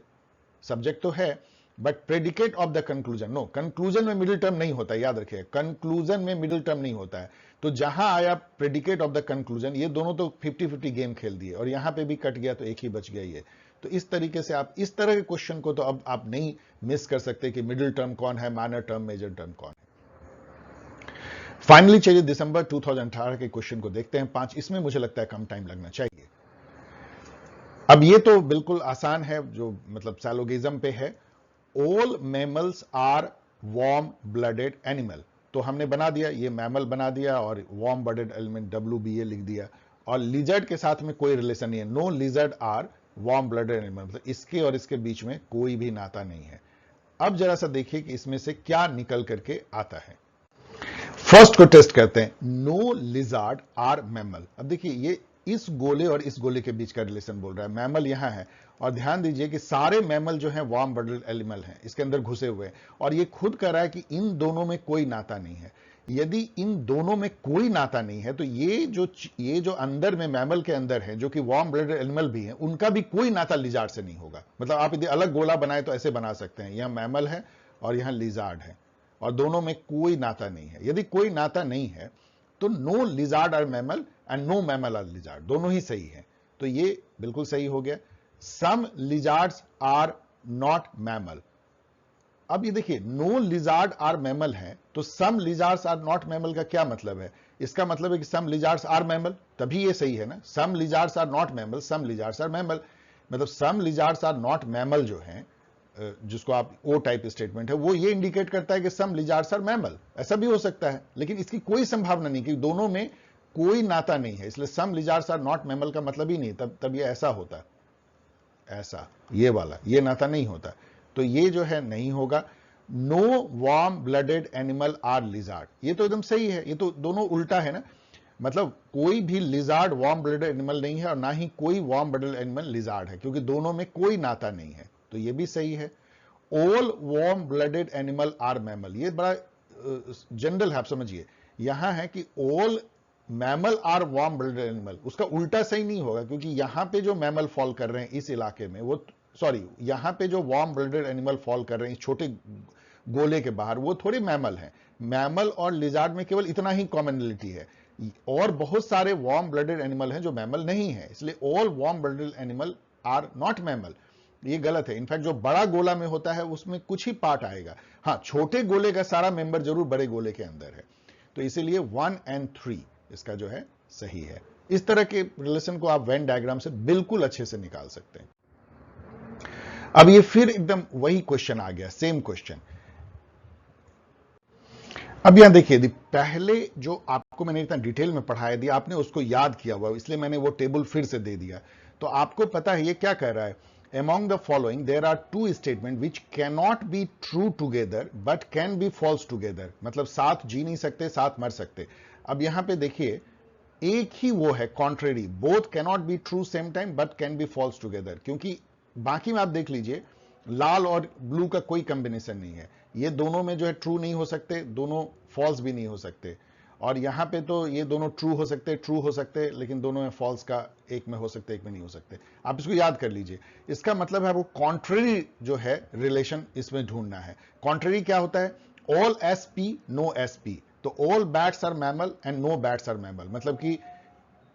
subject तो है, but predicate of the conclusion, no, conclusion में मिडिल टर्म नहीं होता, याद रखिए, कंक्लूजन में मिडिल टर्म नहीं होता है। तो जहां आया प्रेडिकेट ऑफ द कंक्लूजन, ये दोनों तो 50-50 गेम खेल दिए, और यहां पे भी कट गया तो एक ही बच गया ये। तो इस तरीके से आप इस तरह के क्वेश्चन को तो अब आप नहीं मिस कर सकते कि मिडिल टर्म कौन है, माइनर टर्म, मेजर टर्म कौन है। फाइनली चलिए दिसंबर 2018 के क्वेश्चन को देखते हैं, 5। इसमें मुझे लगता है कम टाइम लगना चाहिए। अब ये तो बिल्कुल आसान है, जो मतलब सैलोगिज्म पे है। All mammals are warm blooded animal, तो हमने बना दिया, ये मैमल बना दिया, और वार्म ब्लडेड एलिमेंट WBA लिख दिया, और लिजर्ड के साथ में कोई रिलेशन नहीं है। No lizard are warm blooded animal, मतलब इसके और इसके बीच में कोई भी नाता नहीं है। अब जरा सा देखिए कि इसमें से क्या निकल करके आता है। फर्स्ट को टेस्ट करते हैं, नो लिजर्ड आर मैमल। अब देखिए ये इस गोले और इस गोले के बीच का रिलेशन बोल रहा है, मैमल यहां है, और ध्यान दीजिए कि सारे मैमल जो हैं वार्म ब्लडेड एनिमल हैं, इसके अंदर घुसे हुए हैं, और ये खुद कह रहा है कि इन दोनों में कोई नाता नहीं है। यदि इन दोनों में कोई नाता नहीं है, तो ये जो अंदर में मैमल के अंदर है, जो कि वार्म ब्लडेड एनिमल भी है, उनका भी कोई नाता लिजार्ड से नहीं होगा। मतलब आप यदि अलग गोला बनाए तो ऐसे बना सकते हैं, यहां मैमल है और यहां लिजार्ड है, और दोनों में कोई नाता नहीं है। यदि कोई नाता नहीं है तो no lizard are mammal and no mammal are lizard, दोनों ही सही है। तो ये बिल्कुल सही हो गया। सम लिजार्ड्स आर नॉट मैमल। अब ये देखिए, नो लिजार्ड आर मैमल है, तो सम लिजार्ड्स आर नॉट मैमल का क्या मतलब है? इसका मतलब है कि सम लिजार्ड्स आर मैमल, तभी ये सही है ना। Some lizards are not mammal, some lizards are mammal, मतलब some lizards are not mammal जो है, जिसको आप ओ टाइप स्टेटमेंट है, वो ये इंडिकेट करता है कि सम लिजार्ड्स आर मैमल। ऐसा भी हो सकता है, लेकिन इसकी कोई संभावना नहीं, कि दोनों में कोई नाता नहीं है, इसलिए सम लिजार्ड्स आर नॉट मैमल का मतलब ही नहीं। तब ये ऐसा होता, ऐसा, ये वाला, ये नाता नहीं होता। तो ये जो है नहीं होगा। No warm blooded animal are lizard, ये तो एकदम सही है, ये तो दोनों उल्टा है ना। मतलब कोई भी लिजार्ड वार्म ब्लडेड एनिमल नहीं है, और ना ही कोई वार्म ब्लडेड एनिमल लिजार्ड है, क्योंकि दोनों में कोई नाता नहीं है। तो ये भी सही है। All warm blooded animal are mammal, ये बड़ा जनरल है, आप समझिए। यहां है कि all mammal are warm blooded animal, उसका उल्टा सही नहीं होगा, क्योंकि यहां पे जो मैमल फॉल कर रहे हैं इस इलाके में, वो सॉरी, यहां पे जो वार्म ब्लडेड एनिमल फॉल कर रहे हैं इस छोटे गोले के बाहर, वो थोड़े मैमल हैं। मैमल और लिजार्ड में केवल इतना ही कॉमनलिटी है, और बहुत सारे वार्म ब्लडेड एनिमल हैं जो मैमल नहीं है, इसलिए all warm blooded animal are not mammal, ये गलत है। इनफैक्ट जो बड़ा गोला में होता है उसमें कुछ ही पार्ट आएगा, हाँ, छोटे गोले का सारा मेंबर जरूर बड़े गोले के अंदर है। तो इसीलिए 1 और 3 इसका जो है सही है। इस तरह के रिलेशन को आप वेन डायग्राम से बिल्कुल अच्छे से निकाल सकते हैं। अब ये फिर एकदम वही क्वेश्चन आ गया, सेम क्वेश्चन। अब यहां देखिए, यदि पहले जो आपको मैंने इतना डिटेल में पढ़ाया दिया, आपने उसको याद किया हुआ, इसलिए मैंने वो टेबल फिर से दे दिया। तो आपको पता है ये क्या कह रहा है, among the following there are two statements which cannot be true together but can be false together, मतलब साथ जी नहीं सकते, साथ मर सकते। अब यहां पे देखिए एक ही वो है contrary, both cannot be true same time but can be false together, क्योंकि बाकी में आप देख लीजिए लाल और ब्लू का कोई कॉम्बिनेशन नहीं है, ये दोनों में जो है ट्रू नहीं हो सकते, दोनों फॉल्स भी नहीं हो सकते, और यहां पे तो ये दोनों ट्रू हो सकते, लेकिन दोनों में फॉल्स का एक में हो सकते, एक में नहीं हो सकते। आप इसको याद कर लीजिए, इसका मतलब है वो कॉन्ट्रेरी जो है रिलेशन इसमें ढूंढना है। कॉन्ट्रेरी क्या होता है? All S P no S P, तो all bats are mammal and no bats are mammal, मतलब कि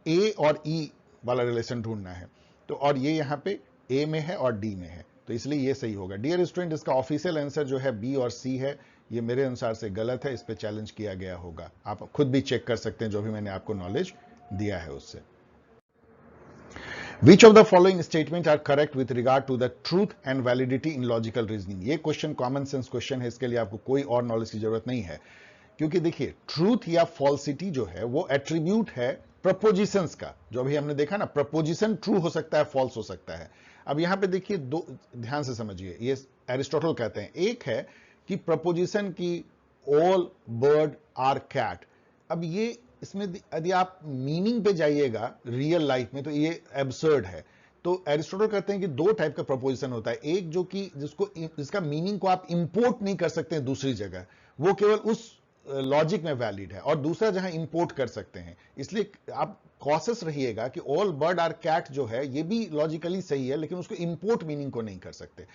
ए और ई वाला रिलेशन ढूंढना है। तो और ये यहां पे ए में है और डी में है, तो इसलिए ये सही होगा। डियर स्टूडेंट, इसका ऑफिशियल आंसर जो है बी और सी है, ये मेरे अनुसार से गलत है, इस पे चैलेंज किया गया होगा। आप खुद भी चेक कर सकते हैं जो भी मैंने आपको नॉलेज दिया है उससे। Which of the following statements are correct with regard to the truth and validity in logical reasoning? ये क्वेश्चन कॉमन सेंस क्वेश्चन है, इसके लिए आपको कोई और नॉलेज की जरूरत नहीं है, क्योंकि देखिए ट्रूथ या फॉल्सिटी जो है वो एट्रीब्यूट है प्रपोजिशंस का। जो अभी हमने देखा ना, प्रपोजिशन ट्रू हो सकता है, फॉल्स हो सकता है। अब यहां पे देखिए दो, ध्यान से समझिए, ये एरिस्टोटल कहते हैं, एक है कि प्रपोजिशन की ऑल बर्ड आर कैट। अब ये इसमें यदि आप मीनिंग पे जाइएगा रियल लाइफ में तो ये एब्सर्ड है। तो एरिस्टोटल कहते हैं कि दो टाइप का प्रपोजिशन होता है, एक जो कि जिसका मीनिंग को आप इंपोर्ट नहीं कर सकते हैं दूसरी जगह, वो केवल उस लॉजिक में वैलिड है, और दूसरा जहां इंपोर्ट कर सकते हैं। इसलिए आप कॉशियस रहिएगा कि ऑल बर्ड आर कैट जो है ये भी लॉजिकली सही है, लेकिन उसको इंपोर्ट मीनिंग को नहीं कर सकते।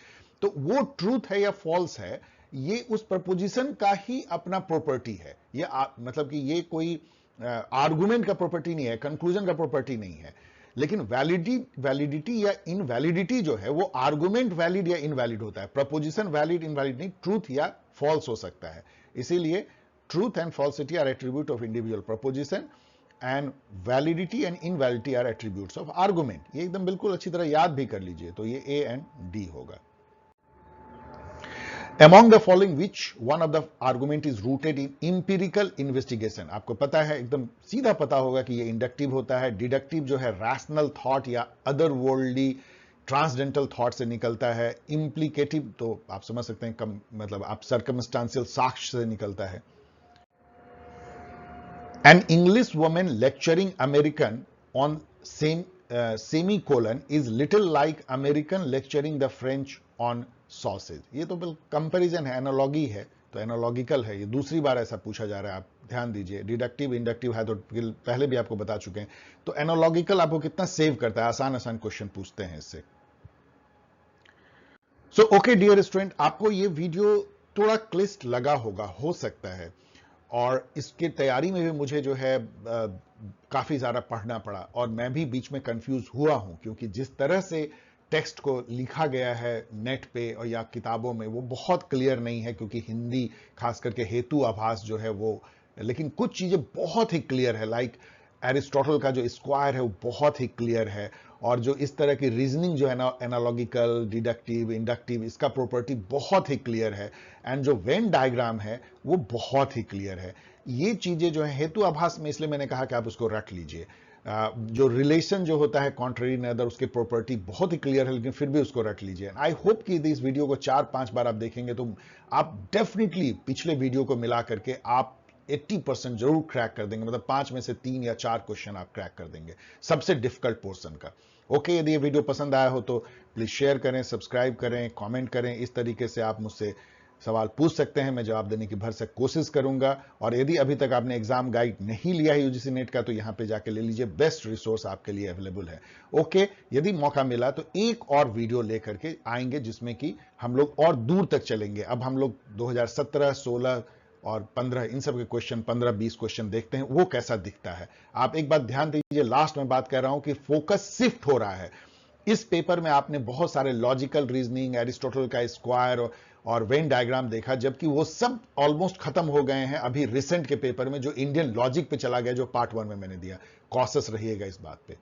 तो वो ट्रूथ है या फॉल्स है, ये उस प्रपोजिशन का ही अपना प्रॉपर्टी है। ये मतलब कि ये कोई आर्गुमेंट का प्रॉपर्टी नहीं है, कंक्लूजन का प्रॉपर्टी नहीं है। लेकिन वैलिडिटी या इनवैलिडिटी जो है वो आर्गुमेंट वैलिड या इनवैलिड होता है, प्रपोजिशन वैलिड इनवैलिड नहीं, ट्रूथ या फॉल्स हो सकता है। इसीलिए truth and falsity are attribute of individual proposition and validity and invalidity are attributes of argument. ये एकदम बिल्कुल अच्छी तरह याद भी कर लीजिए, तो ये ए एंड डी होगा। Among the following, which one of the argument is rooted in empirical investigation? आपको पता है, एकदम सीधा पता होगा कि ये इंडक्टिव होता है। डिडक्टिव जो है रैशनल थॉट या अदर वर्ल्डली ट्रांसडेंटल थॉट से निकलता है। इम्प्लीकेटिव तो आप समझ सकते हैं, मतलब आप सर्कमस्टांशियल साक्ष्य से निकलता है। An English woman lecturing American on semicolon is little like American lecturing the French on sausage। ये तो बिल्कुल कंपैरिजन है, एनालॉगी है, तो एनालॉजिकल है। ये दूसरी बार ऐसा पूछा जा रहा है, आप ध्यान दीजिए। डिडक्टिव इंडक्टिव है तो पहले भी आपको बता चुके हैं, तो एनालॉजिकल आपको कितना सेव करता है, आसान आसान क्वेश्चन पूछते हैं इससे। सो ओके डियर स्टूडेंट, आपको ये वीडियो थोड़ा क्लिष्ट लगा होगा, हो सकता है, और इसकी तैयारी में भी मुझे जो है काफी ज्यादा पढ़ना पड़ा, और मैं भी बीच में कंफ्यूज हुआ हूं, क्योंकि जिस तरह से टेक्स्ट को लिखा गया है नेट पे और या किताबों में वो बहुत क्लियर नहीं है, क्योंकि हिंदी खास करके हेतु आभास जो है वो, लेकिन कुछ चीजें बहुत ही क्लियर है। लाइक एरिस्टोटल का जो स्क्वायर है वो बहुत ही क्लियर है, और जो इस तरह की रीजनिंग जो है ना, एनालॉजिकल, डिडक्टिव, इंडक्टिव, इसका प्रॉपर्टी बहुत ही क्लियर है, एंड जो वेन डायग्राम है वो बहुत ही क्लियर है। ये चीजें जो है हेतु आभास में, इसलिए मैंने कहा कि आप उसको रट लीजिए। जो रिलेशन जो होता है कॉन्ट्ररी नेदर, उसकी प्रॉपर्टी बहुत ही क्लियर है, लेकिन फिर भी उसको रट लीजिए। आई होप कि इस वीडियो को 4-5 बार आप देखेंगे तो आप डेफिनेटली पिछले वीडियो को मिला करके आप 80% जरूर क्रैक कर देंगे, मतलब 5 में से 3 या 4 क्वेश्चन आप क्रैक कर देंगे, सबसे डिफिकल्ट पोर्शन का। ओके, यदि ये वीडियो पसंद आया हो तो प्लीज शेयर करें, सब्सक्राइब करें, कमेंट करें। इस तरीके से आप मुझसे सवाल पूछ सकते हैं, मैं जवाब देने की भरसक कोशिश करूंगा। और यदि अभी तक आपने एग्जाम गाइड नहीं लिया है यूजीसी नेट का, तो यहां पे जाके ले लीजिए, बेस्ट रिसोर्स आपके लिए अवेलेबल है। ओके, यदि मौका मिला तो एक और वीडियो लेकर के आएंगे जिसमें कि हम लोग और दूर तक चलेंगे। अब हम लोग 2017, 16 और 15 इन सब के क्वेश्चन, 15-20 क्वेश्चन देखते हैं वो कैसा दिखता है। आप एक बात ध्यान दीजिए, लास्ट में बात कर रहा हूं कि फोकस शिफ्ट हो रहा है। इस पेपर में आपने बहुत सारे लॉजिकल रीजनिंग, एरिस्टोटल का स्क्वायर और वेन डायग्राम देखा, जबकि वो सब ऑलमोस्ट खत्म हो गए हैं अभी रिसेंट के पेपर में, जो इंडियन लॉजिक पे चला गया, जो पार्ट 1 में मैंने दिया। कॉशियस रहिएगा इस बात पे।